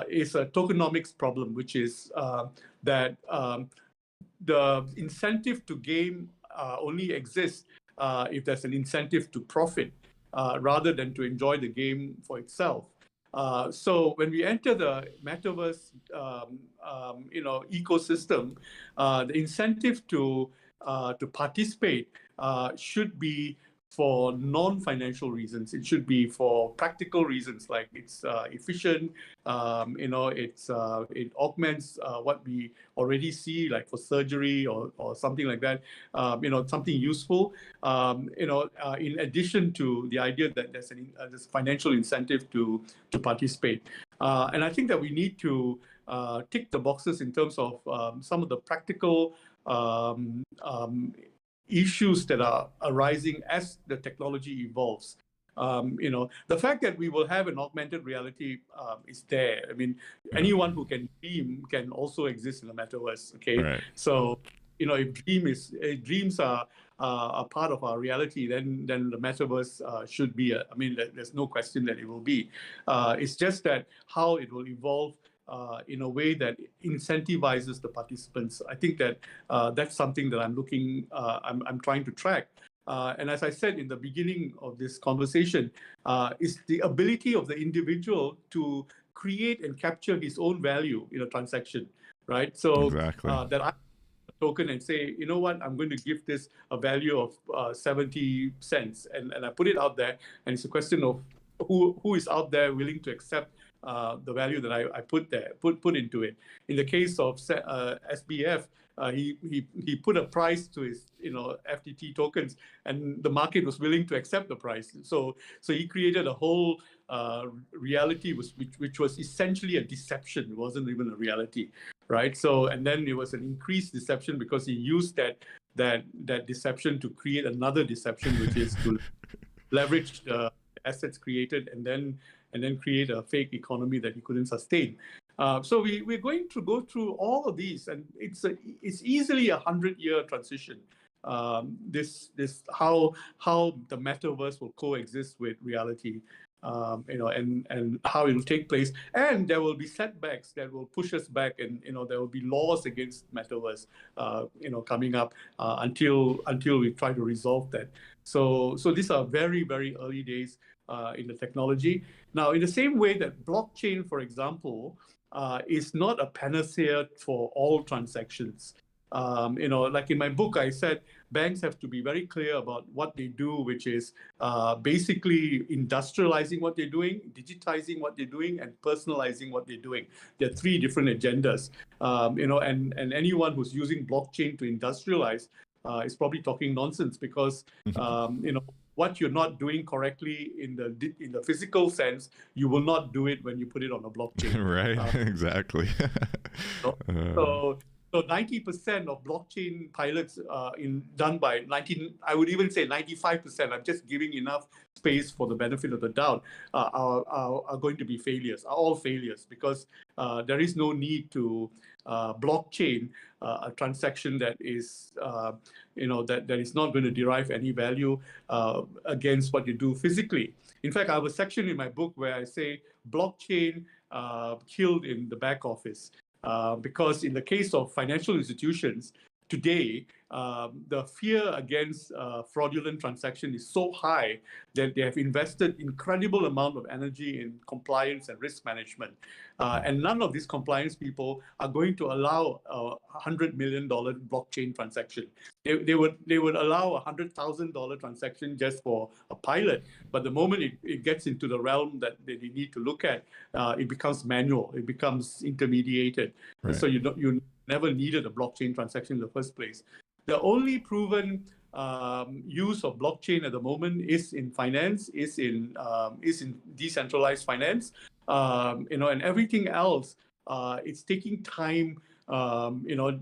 is a tokenomics problem, which is that the incentive to game only exists if there's an incentive to profit rather than to enjoy the game for itself. So when we enter the metaverse, ecosystem, the incentive to participate should be for non-financial reasons. It should be for practical reasons, like it's efficient. It augments what we already see, like for surgery or something like that. Something useful. In addition to the idea that there's this financial incentive to participate. And I think that we need to tick the boxes in terms of some of the practical issues that are arising as the technology evolves. The fact that we will have an augmented reality is there. I mean, anyone who can dream can also exist in the metaverse. Okay, right. So if dreams are part of our reality, then the metaverse should be. There's no question that it will be. It's just that how it will evolve in a way that incentivizes the participants. I think that that's something that I'm trying to track. And as I said in the beginning of this conversation, is the ability of the individual to create and capture his own value in a transaction, right? So exactly. That I token and say, you know what, I'm going to give this a value of 70 cents, and I put it out there, and it's a question of who is out there willing to accept the value that I put into it. In the case of SBF, he put a price to his FTT tokens, and the market was willing to accept the price. So he created a whole reality which was essentially a deception. It wasn't even a reality, right? So and then it was an increased deception because he used that deception to create another deception, which is to leverage the assets created and then create a fake economy that he couldn't sustain. So we're going to go through all of these, and it's easily 100-year transition. This how the metaverse will coexist with reality, and how it will take place. And there will be setbacks that will push us back, and there will be laws against metaverse, coming up until we try to resolve that. So these are very, very early days in the technology. Now, in the same way that blockchain, for example, is not a panacea for all transactions. Like in my book, I said banks have to be very clear about what they do, which is basically industrializing what they're doing, digitizing what they're doing, and personalizing what they're doing. There are three different agendas. And anyone who's using blockchain to industrialize is probably talking nonsense, because what you're not doing correctly in the physical sense, you will not do it when you put it on a blockchain. Right, exactly. So 90% of blockchain pilots done by I would even say 95%, I'm just giving enough space for the benefit of the doubt, are going to be failures, are all failures, because there is no need to blockchain a transaction that is, that is not going to derive any value against what you do physically. In fact, I have a section in my book where I say blockchain killed in the back office. Because in the case of financial institutions today, the fear against fraudulent transaction is so high that they have invested incredible amount of energy in compliance and risk management. And none of these compliance people are going to allow a $100 million blockchain transaction. They would allow a $100,000 transaction just for a pilot. But the moment it gets into the realm that they need to look at, it becomes manual. It becomes intermediated. Right. So you never needed a blockchain transaction in the first place. The only proven use of blockchain at the moment is in finance, is in decentralized finance, and everything else. It's taking time,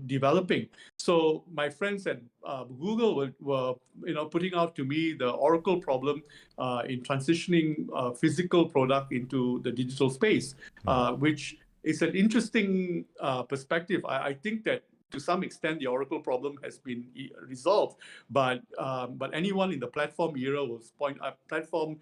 developing. So my friends at Google were putting out to me the Oracle problem in transitioning physical product into the digital space, which is an interesting perspective. I think that to some extent the Oracle problem has been resolved, but anyone in the platform era will point at platform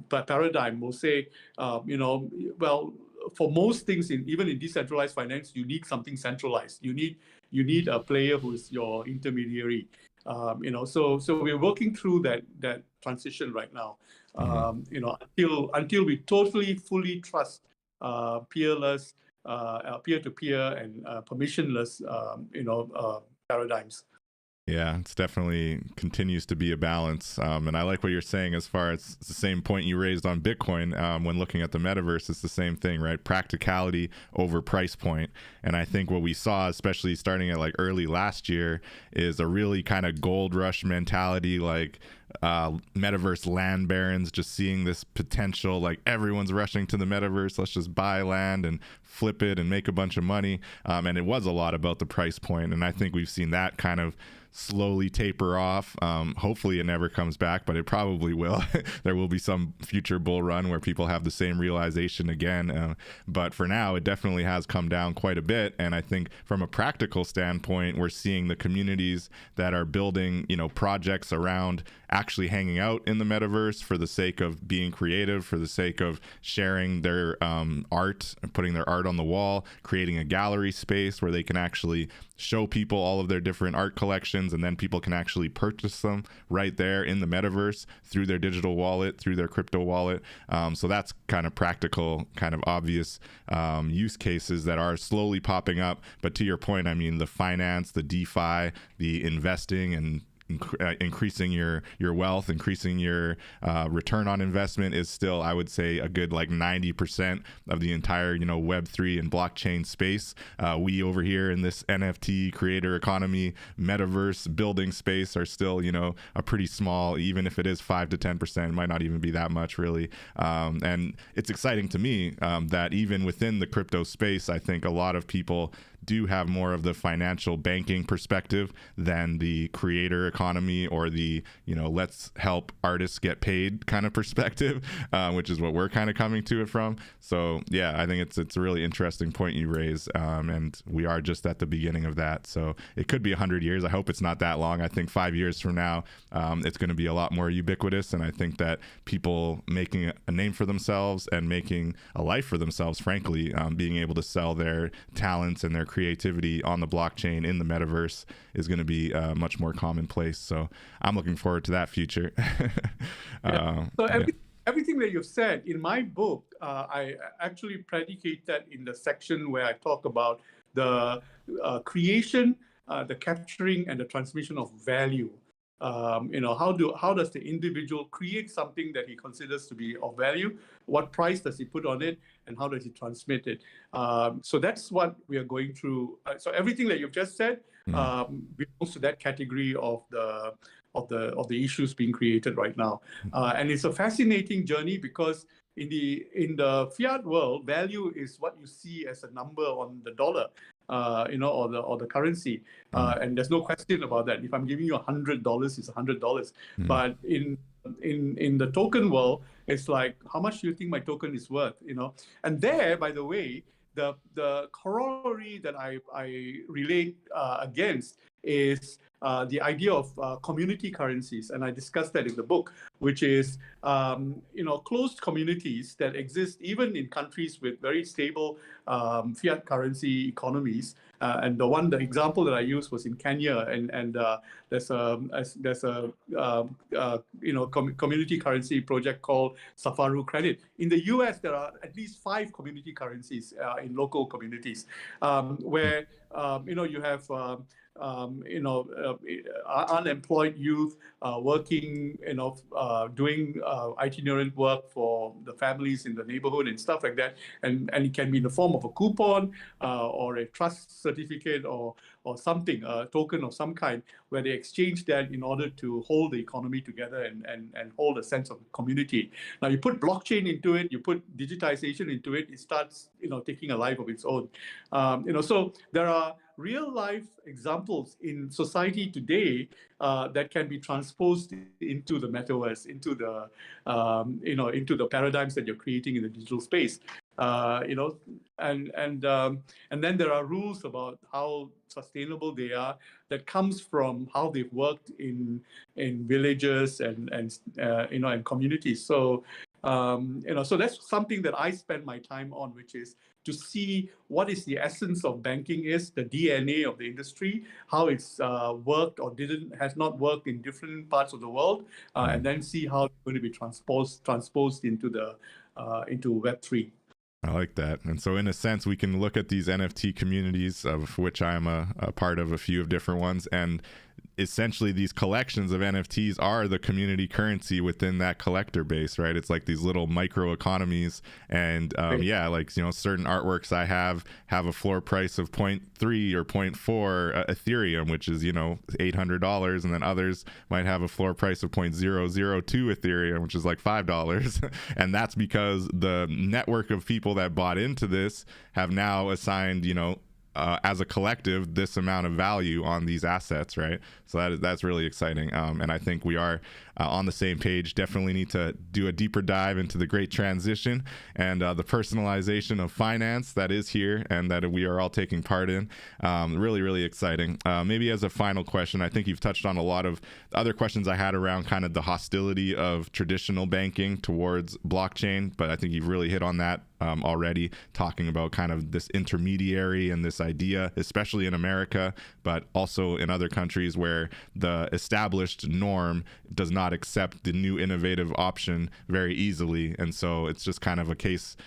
paradigm will say, well, for most things, even in decentralized finance, you need something centralized. You need a player who is your intermediary. So we're working through that transition right now. Until we totally fully trust peerless, peer-to-peer, and permissionless, paradigms. Yeah, it's definitely continues to be a balance. And I like what you're saying as far as it's the same point you raised on Bitcoin when looking at the metaverse. It's the same thing, right? Practicality over price point. And I think what we saw, especially starting at like early last year, is a really kind of gold rush mentality, like metaverse land barons just seeing this potential, like everyone's rushing to the metaverse, let's just buy land and flip it and make a bunch of money. And it was a lot about the price point. And I think we've seen that kind of slowly taper off. Hopefully it never comes back, but it probably will. There will be some future bull run where people have the same realization again. But for now, it definitely has come down quite a bit. And I think from a practical standpoint, we're seeing the communities that are building, projects around actually hanging out in the metaverse for the sake of being creative, for the sake of sharing their art, putting their art on the wall, creating a gallery space where they can actually show people all of their different art collections, and then people can actually purchase them right there in the metaverse through their digital wallet, through their crypto wallet. So that's kind of practical, kind of obvious use cases that are slowly popping up. But to your point, I mean, the finance, the DeFi, the investing, and increasing your wealth, increasing your return on investment is still, I would say, a good like 90% of the entire Web3 and blockchain space. We over here in this NFT creator economy metaverse building space are still a pretty small, even if it is 5 to 10%, it might not even be that much really. And it's exciting to me that even within the crypto space, I think a lot of people do have more of the financial banking perspective than the creator economy or the, let's help artists get paid kind of perspective, which is what we're kind of coming to it from. So yeah, I think it's a really interesting point you raise, and we are just at the beginning of that. So it could be 100 years. I hope it's not that long. I think 5 years from now, it's going to be a lot more ubiquitous, and I think that people making a name for themselves and making a life for themselves, frankly, being able to sell their talents and their creativity on the blockchain in the metaverse is going to be much more commonplace. So I'm looking forward to that future. Everything that you've said in my book, I actually predicate that in the section where I talk about the creation, the capturing, and the transmission of value. How does the individual create something that he considers to be of value? What price does he put on it, and how does he transmit it? So that's what we are going through. So everything that you've just said belongs to that category of the issues being created right now, and it's a fascinating journey because in the fiat world, value is what you see as a number on the dollar. Or the currency, and there's no question about that. If I'm giving you $100, it's $100. But in the token world, it's like, how much do you think my token is worth? And there, by the way, the corollary that I relate against is the idea of community currencies, and I discussed that in the book, which is closed communities that exist even in countries with very stable fiat currency economies. And the example that I used was in Kenya, and there's a community currency project called Safaru Credit. In the U.S., there are at least 5 community currencies in local communities, where you have unemployed youth working, doing itinerant work for the families in the neighborhood and stuff like that. And it can be in the form of a coupon or a trust certificate or something, a token of some kind, where they exchange that in order to hold the economy together and hold a sense of community. Now, you put blockchain into it, you put digitization into it, it starts taking a life of its own. So there are real life examples in society today that can be transposed into the metaverse, into the into the paradigms that you're creating in the digital space. And then there are rules about how sustainable they are that comes from how they've worked in villages and communities. So so that's something that I spend my time on, which is to see what is the essence of banking is, the DNA of the industry, how it's worked or has not worked in different parts of the world, and then see how it's going to be transposed into Web3. I like that. And so in a sense, we can look at these NFT communities, of which I am a part of a few of different ones, and essentially these collections of NFTs are the community currency within that collector base, right? It's like these little micro economies, and certain artworks I have a floor price of 0.3 or 0.4 Ethereum, which is $800, and then others might have a floor price of 0.002 Ethereum, which is like $5. And that's because the network of people that bought into this have now assigned as a collective this amount of value on these assets, right? So that's really exciting, and I think we are on the same page. Definitely need to do a deeper dive into the great transition and the personalization of finance that is here and that we are all taking part in. Really, really exciting. Maybe as a final question, I think you've touched on a lot of other questions I had around kind of the hostility of traditional banking towards blockchain, but I think you've really hit on that already, talking about kind of this intermediary and this idea, especially in America, but also in other countries where the established norm does not accept the new innovative option very easily. And so it's just kind of a case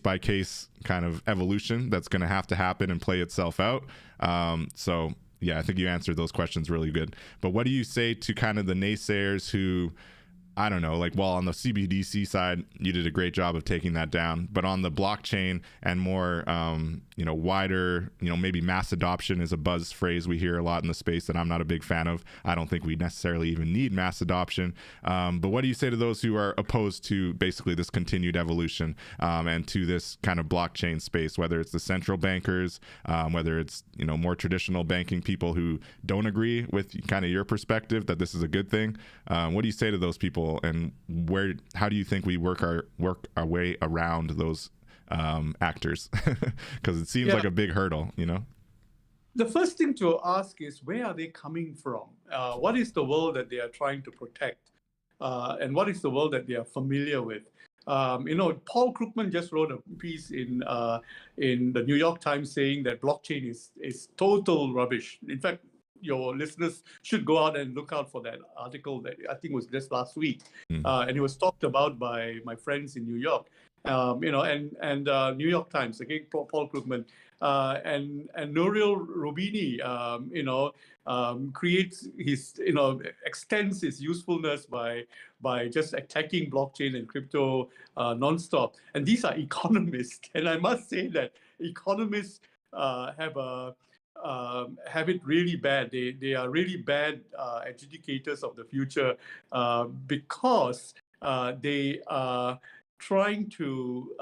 by case kind of evolution that's going to happen and play itself out. So yeah, I think you answered those questions really good. But what do you say to kind of the naysayers who I don't know, like, well, on the CBDC side, you did a great job of taking that down, but on the blockchain and more, wider, maybe mass adoption is a buzz phrase we hear a lot in the space that I'm not a big fan of. I don't think we necessarily even need mass adoption. But what do you say to those who are opposed to basically this continued evolution and to this kind of blockchain space, whether it's the central bankers, whether it's, more traditional banking people who don't agree with kind of your perspective that this is a good thing? What do you say to those people? And how do you think we work our way around those actors? Because it seems like a big hurdle, The first thing to ask is, where are they coming from? What is the world that they are trying to protect? And what is the world that they are familiar with? Paul Krugman just wrote a piece in the New York Times saying that blockchain is total rubbish. In fact, your listeners should go out and look out for that article that I think was just last week, and it was talked about by my friends in New York, and New York Times, okay, Paul Krugman, and Nouriel Roubini, creates his, extends his usefulness by just attacking blockchain and crypto nonstop. And these are economists, and I must say that economists have it really bad. They are really bad adjudicators of the future because they are trying to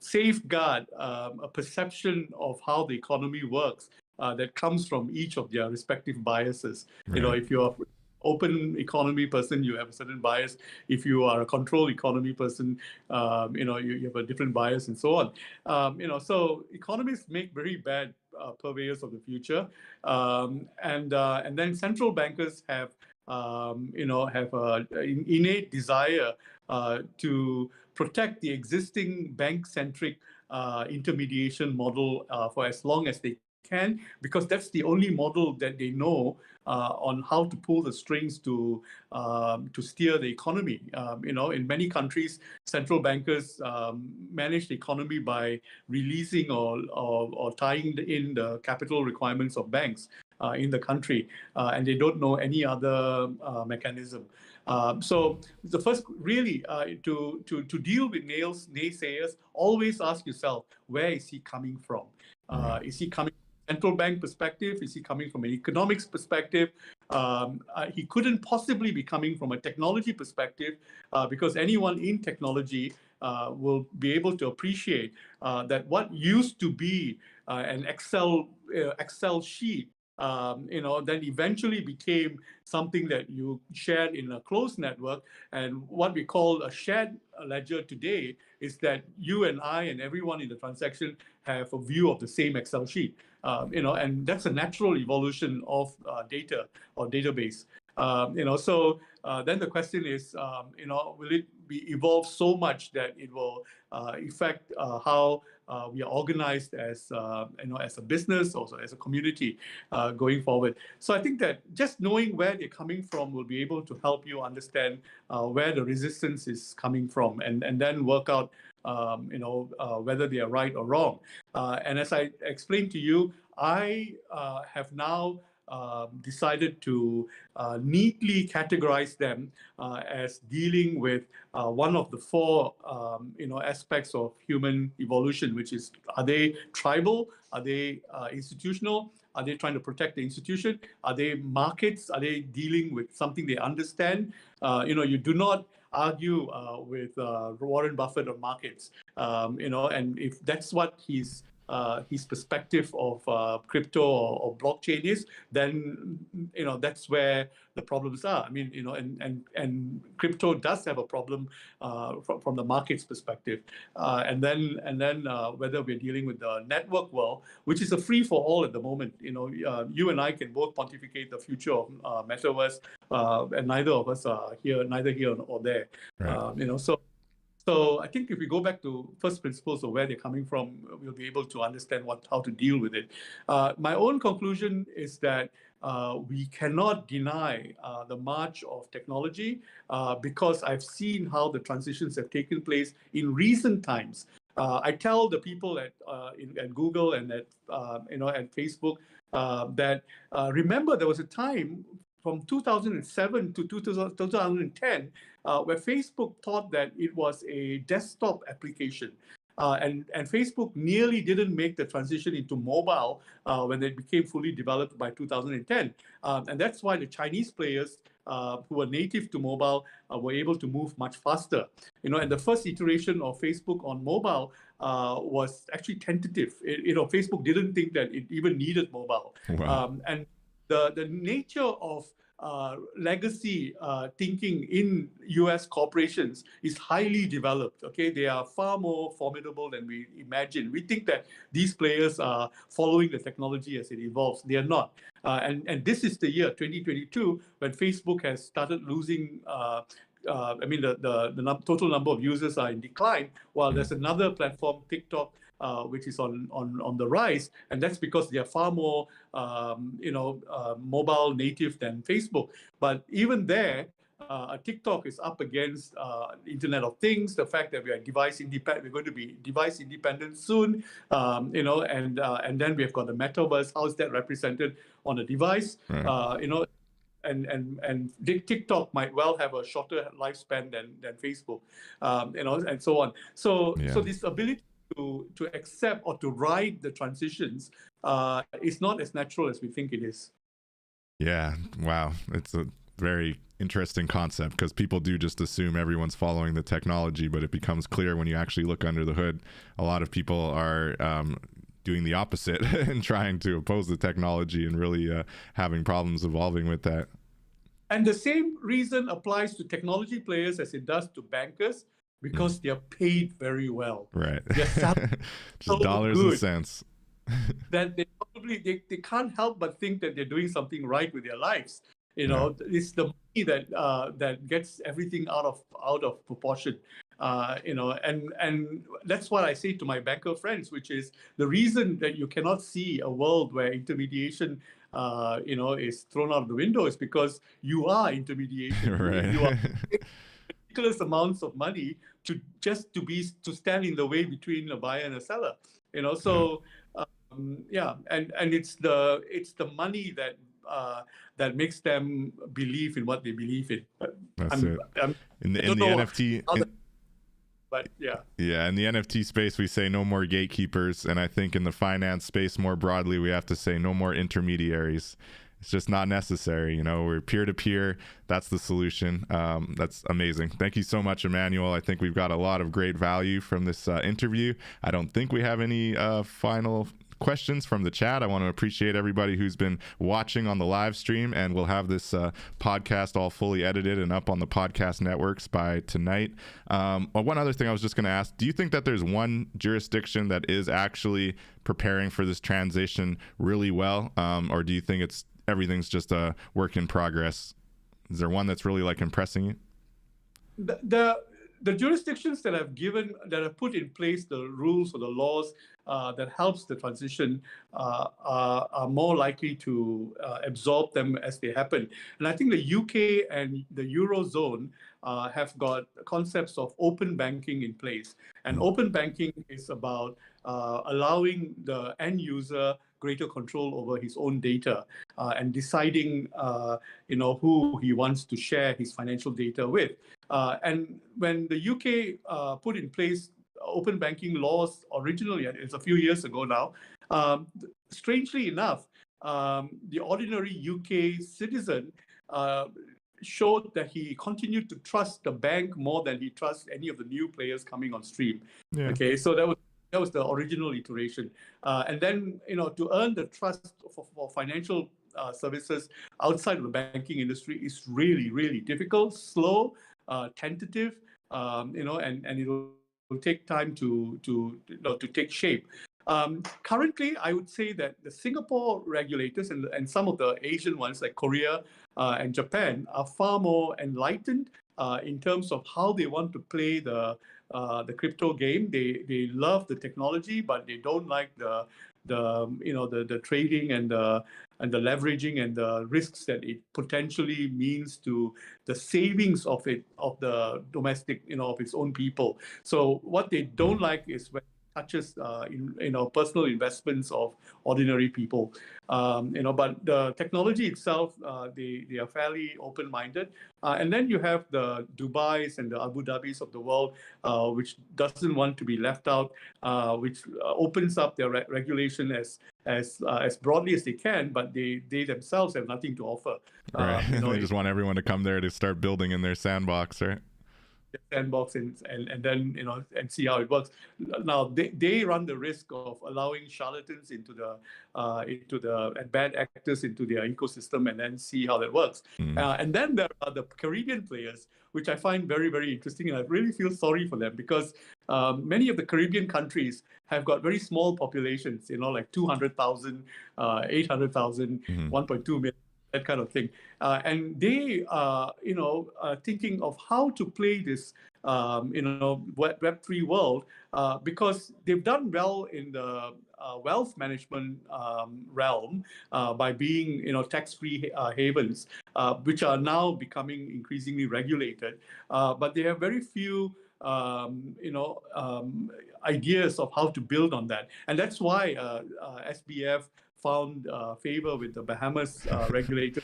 safeguard a perception of how the economy works that comes from each of their respective biases. Right. If you're open economy person, you have a certain bias. If you are a control economy person, you have a different bias, and so on. So economists make very bad purveyors of the future, and then central bankers have an innate desire to protect the existing bank-centric intermediation model for as long as they can, because that's the only model that they know on how to pull the strings to steer the economy. In many countries, central bankers manage the economy by releasing or tying in the capital requirements of banks in the country, and they don't know any other mechanism. So the first, really, to deal with naysayers, always ask yourself, where is he coming from? Is he coming from a central bank perspective? Is he coming from an economics perspective? He couldn't possibly be coming from a technology perspective, because anyone in technology will be able to appreciate that what used to be an Excel sheet, then eventually became something that you shared in a closed network. And what we call a shared ledger today is that you and I and everyone in the transaction have a view of the same Excel sheet. And that's a natural evolution of data or database. So then the question is, will it be evolved so much that it will affect how we are organized as as a business, also as a community going forward? So I think that just knowing where they're coming from will be able to help you understand where the resistance is coming from, and then work out whether they are right or wrong. And as I explained to you, I have now decided to neatly categorize them as dealing with one of the four aspects of human evolution, which is, are they tribal? Are they institutional? Are they trying to protect the institution? Are they markets? Are they dealing with something they understand? You do not argue with Warren Buffett on markets, and if that's what his perspective of crypto or blockchain is, then that's where the problems are. I mean, and crypto does have a problem from the market's perspective, and then whether we're dealing with the network world, which is a free for all at the moment. You and I can both pontificate the future of metaverse, and neither of us are neither here or there. Right. So I think if we go back to first principles of where they're coming from, we'll be able to understand how to deal with it. My own conclusion is that we cannot deny the march of technology, because I've seen how the transitions have taken place in recent times. I tell the people at Google and at Facebook that remember, there was a time from 2007 to 2010, where Facebook thought that it was a desktop application. And Facebook nearly didn't make the transition into mobile when it became fully developed by 2010. And that's why the Chinese players who were native to mobile were able to move much faster. And the first iteration of Facebook on mobile was actually tentative. Facebook didn't think that it even needed mobile. Wow. And the nature of legacy thinking in US corporations is highly developed. Okay, they are far more formidable than we imagine. We think that these players are following the technology as it evolves. They are not. And this is the year 2022 when Facebook has started losing. The total number of users are in decline, while there's another platform, TikTok, which is on the rise, and that's because they are far more mobile native than Facebook. But even there, TikTok is up against Internet of Things, the fact that we are device independent. We're going to be device independent soon, and then we've got the metaverse. How is that represented on a device? Right. And TikTok might well have a shorter lifespan than Facebook, and so on. So this ability to accept or to ride the transitions is not as natural as we think it is. Yeah. Wow. It's a very interesting concept because people do just assume everyone's following the technology, but it becomes clear when you actually look under the hood. A lot of people are doing the opposite and trying to oppose the technology and really having problems evolving with that. And the same reason applies to technology players as it does to bankers, because they're paid very well. Right. Just dollars and cents. That they can't help but think that they're doing something right with their lives. It's the money that gets everything out of proportion. And that's what I say to my banker friends, which is the reason that you cannot see a world where intermediation is thrown out of the window is because you are intermediation. Right. You are ridiculous amounts of money to stand in the way between a buyer and a seller. And it's the money that makes them believe in what they believe in. That's it. In the NFT. But yeah, in the NFT space, we say no more gatekeepers. And I think in the finance space more broadly, we have to say no more intermediaries. It's just not necessary. We're peer-to-peer. That's the solution. That's amazing. Thank you so much, Emmanuel. I think we've got a lot of great value from this interview. I don't think we have any final questions from the chat. I want to appreciate everybody who's been watching on the live stream, and we'll have this podcast all fully edited and up on the podcast networks by tonight. One other thing I was just going to ask, do you think that there's one jurisdiction that is actually preparing for this transition really well, or do you think everything's just a work in progress? Is there one that's really impressing you? The jurisdictions that have put in place the rules or the laws that helps the transition are more likely to absorb them as they happen. And I think the UK and the Eurozone have got concepts of open banking in place. And open banking is about allowing the end user greater control over his own data and deciding, who he wants to share his financial data with. And when the UK put in place open banking laws originally, it's a few years ago now, strangely enough, the ordinary UK citizen showed that he continued to trust the bank more than he trusts any of the new players coming on stream. Yeah. Okay, so that was the original iteration. And then, to earn the trust for financial services outside of the banking industry is really, really difficult, slow, tentative, and it will take time to take shape. Currently, I would say that the Singapore regulators and some of the Asian ones like Korea and Japan are far more enlightened in terms of how they want to play the crypto game. They love the technology, but they don't like the trading and the leveraging and the risks that it potentially means to the savings of the domestic, of its own people. So what they don't like is when touches personal investments of ordinary people. But the technology itself, they are fairly open-minded. And then you have the Dubais and the Abu Dhabis of the world, which doesn't want to be left out, which opens up their regulation as broadly as they can, but they themselves have nothing to offer. Right. They just want everyone to come there to start building in their sandbox, right? Sandbox and then and see how it works. Now they run the risk of allowing charlatans into the and bad actors into their ecosystem, and then see how that works. And then there are the Caribbean players, which I find very, very interesting, and I really feel sorry for them because many of the Caribbean countries have got very small populations, like 200,000, 800,000, 1.2 million. That kind of thing, and they are, thinking of how to play this, Web3 world, because they've done well in the wealth management realm by being, tax-free havens, which are now becoming increasingly regulated, but they have very few ideas of how to build on that, and that's why SBF found favor with the Bahamas regulator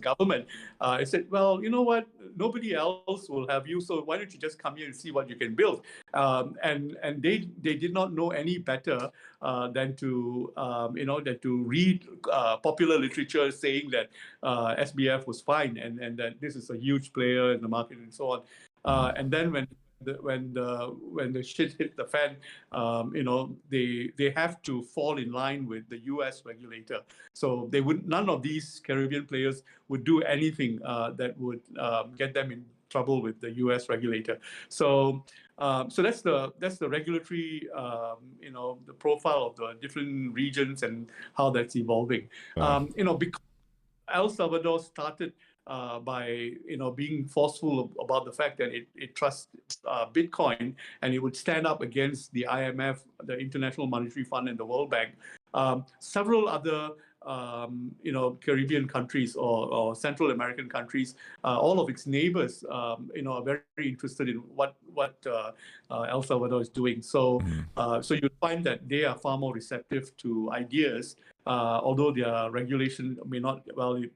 government. I said, well, you know what? Nobody else will have you, so why don't you just come here and see what you can build? And they did not know any better than to read popular literature saying that SBF was fine and that this is a huge player in the market and so on. And then when the shit hit the fan, they have to fall in line with the U.S. regulator. So none of these Caribbean players would do anything that would get them in trouble with the U.S. regulator. So that's the regulatory, the profile of the different regions and how that's evolving. Because El Salvador started by being forceful about the fact that it trusts Bitcoin, and it would stand up against the IMF, the International Monetary Fund, and the World Bank. Several other Caribbean countries or Central American countries, all of its neighbors, are very interested in what El Salvador is doing. So you find that they are far more receptive to ideas, although their regulation may not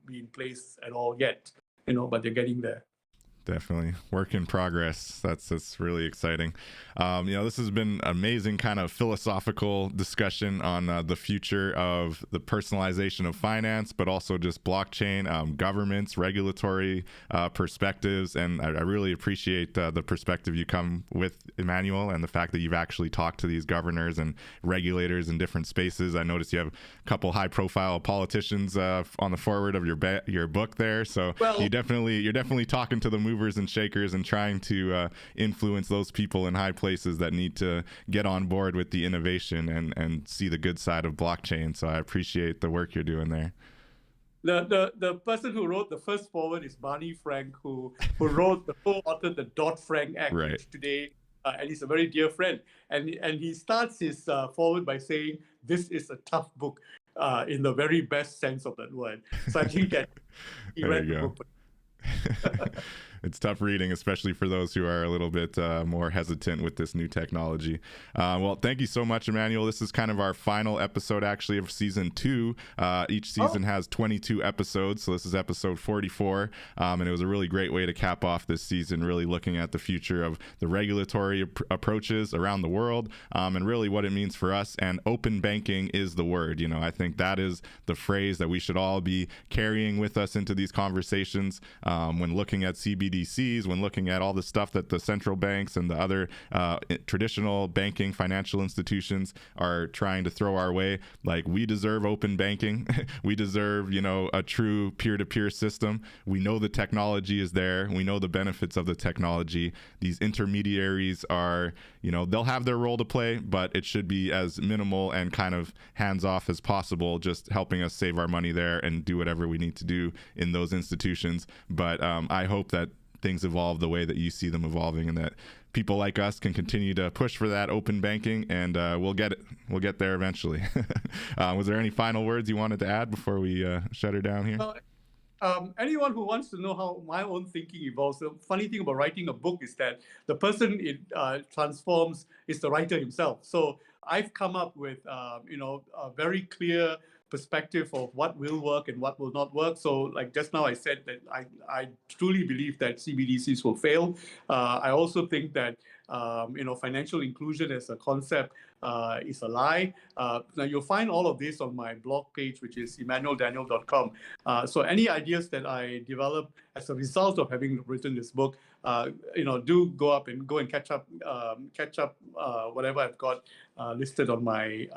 be in place at all yet, but they're getting there. Definitely work in progress. That's really exciting. This has been amazing kind of philosophical discussion on the future of the personalization of finance, but also just blockchain, governments, regulatory perspectives. And I really appreciate the perspective you come with, Emmanuel, and the fact that you've actually talked to these governors and regulators in different spaces. I noticed you have a couple high profile politicians on the forward of your book there. So you're definitely talking to the movers and shakers and trying to influence those people in high places that need to get on board with the innovation and see the good side of blockchain. So I appreciate the work you're doing there. The person who wrote the first forward is Barney Frank, who co-authored the Dodd-Frank Act, right, which today, and he's a very dear friend. And he starts his forward by saying, "This is a tough book," in the very best sense of that word. So I think that he read the book. It's tough reading, especially for those who are a little bit more hesitant with this new technology. Well, thank you so much, Emmanuel. This is kind of our final episode, actually, of season 2. Each season has 22 episodes, so this is episode 44. And it was a really great way to cap off this season, really looking at the future of the regulatory approaches around the world, and really what it means for us. And open banking is the word. I think that is the phrase that we should all be carrying with us into these conversations when looking at CBDCs, when looking at all the stuff that the central banks and the other traditional banking financial institutions are trying to throw our way. Like, we deserve open banking. We deserve, a true peer-to-peer system. We know the technology is there. We know the benefits of the technology. These intermediaries are, they'll have their role to play, but it should be as minimal and kind of hands-off as possible, just helping us save our money there and do whatever we need to do in those institutions. But I hope that things evolve the way that you see them evolving, and that people like us can continue to push for that open banking, and we'll get it. We'll get there eventually. Was there any final words you wanted to add before we shut her down here? anyone who wants to know how my own thinking evolves, the funny thing about writing a book is that the person it transforms is the writer himself. So I've come up with, a very clear perspective of what will work and what will not work. So like just now I said that I truly believe that CBDCs will fail. I also think that, financial inclusion as a concept is a lie. Now you'll find all of this on my blog page, which is emmanueldaniel.com. So any ideas that I develop as a result of having written this book, do go and catch up whatever I've got listed on my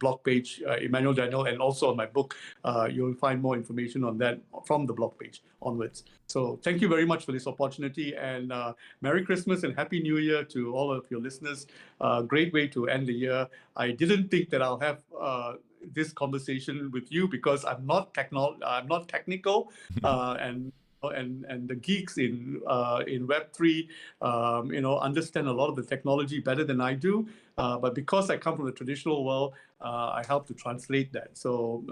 blog page, Emmanuel Daniel, and also on my book. You'll find more information on that from the blog page onwards. So thank you very much for this opportunity, and Merry Christmas and Happy New Year to all of your listeners. Great way to end the year. I didn't think that I'll have this conversation with you because I'm not technical, and the geeks in Web3, understand a lot of the technology better than I do. But because I come from the traditional world, I help to translate that. So,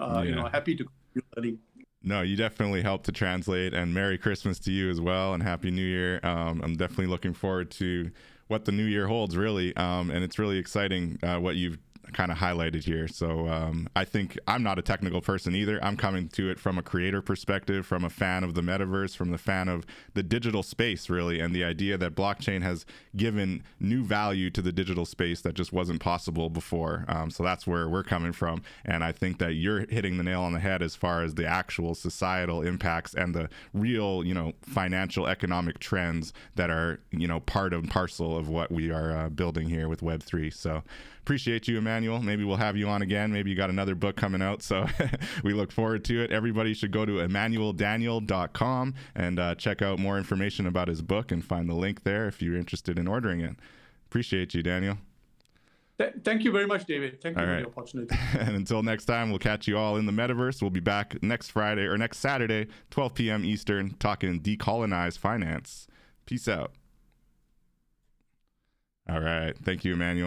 happy to continue learning. No, you definitely helped to translate, and Merry Christmas to you as well, and Happy New Year. I'm definitely looking forward to what the new year holds, really. And it's really exciting what you've kind of highlighted here. So I think I'm not a technical person either. I'm coming to it from a creator perspective, from a fan of the metaverse, from the fan of the digital space, really, and the idea that blockchain has given new value to the digital space that just wasn't possible before. So that's where we're coming from. And I think that you're hitting the nail on the head as far as the actual societal impacts and the real, financial economic trends that are, part and parcel of what we are building here with Web3. So appreciate you, Emmanuel. Maybe we'll have you on again. Maybe you got another book coming out. So we look forward to it. Everybody should go to emmanueldaniel.com and check out more information about his book and find the link there if you're interested in ordering it. Appreciate you, Daniel. Thank you very much, David. Thank you for the opportunity. And until next time, we'll catch you all in the metaverse. We'll be back next Saturday, 12 p.m. Eastern, talking decolonized finance. Peace out. All right. Thank you, Emmanuel.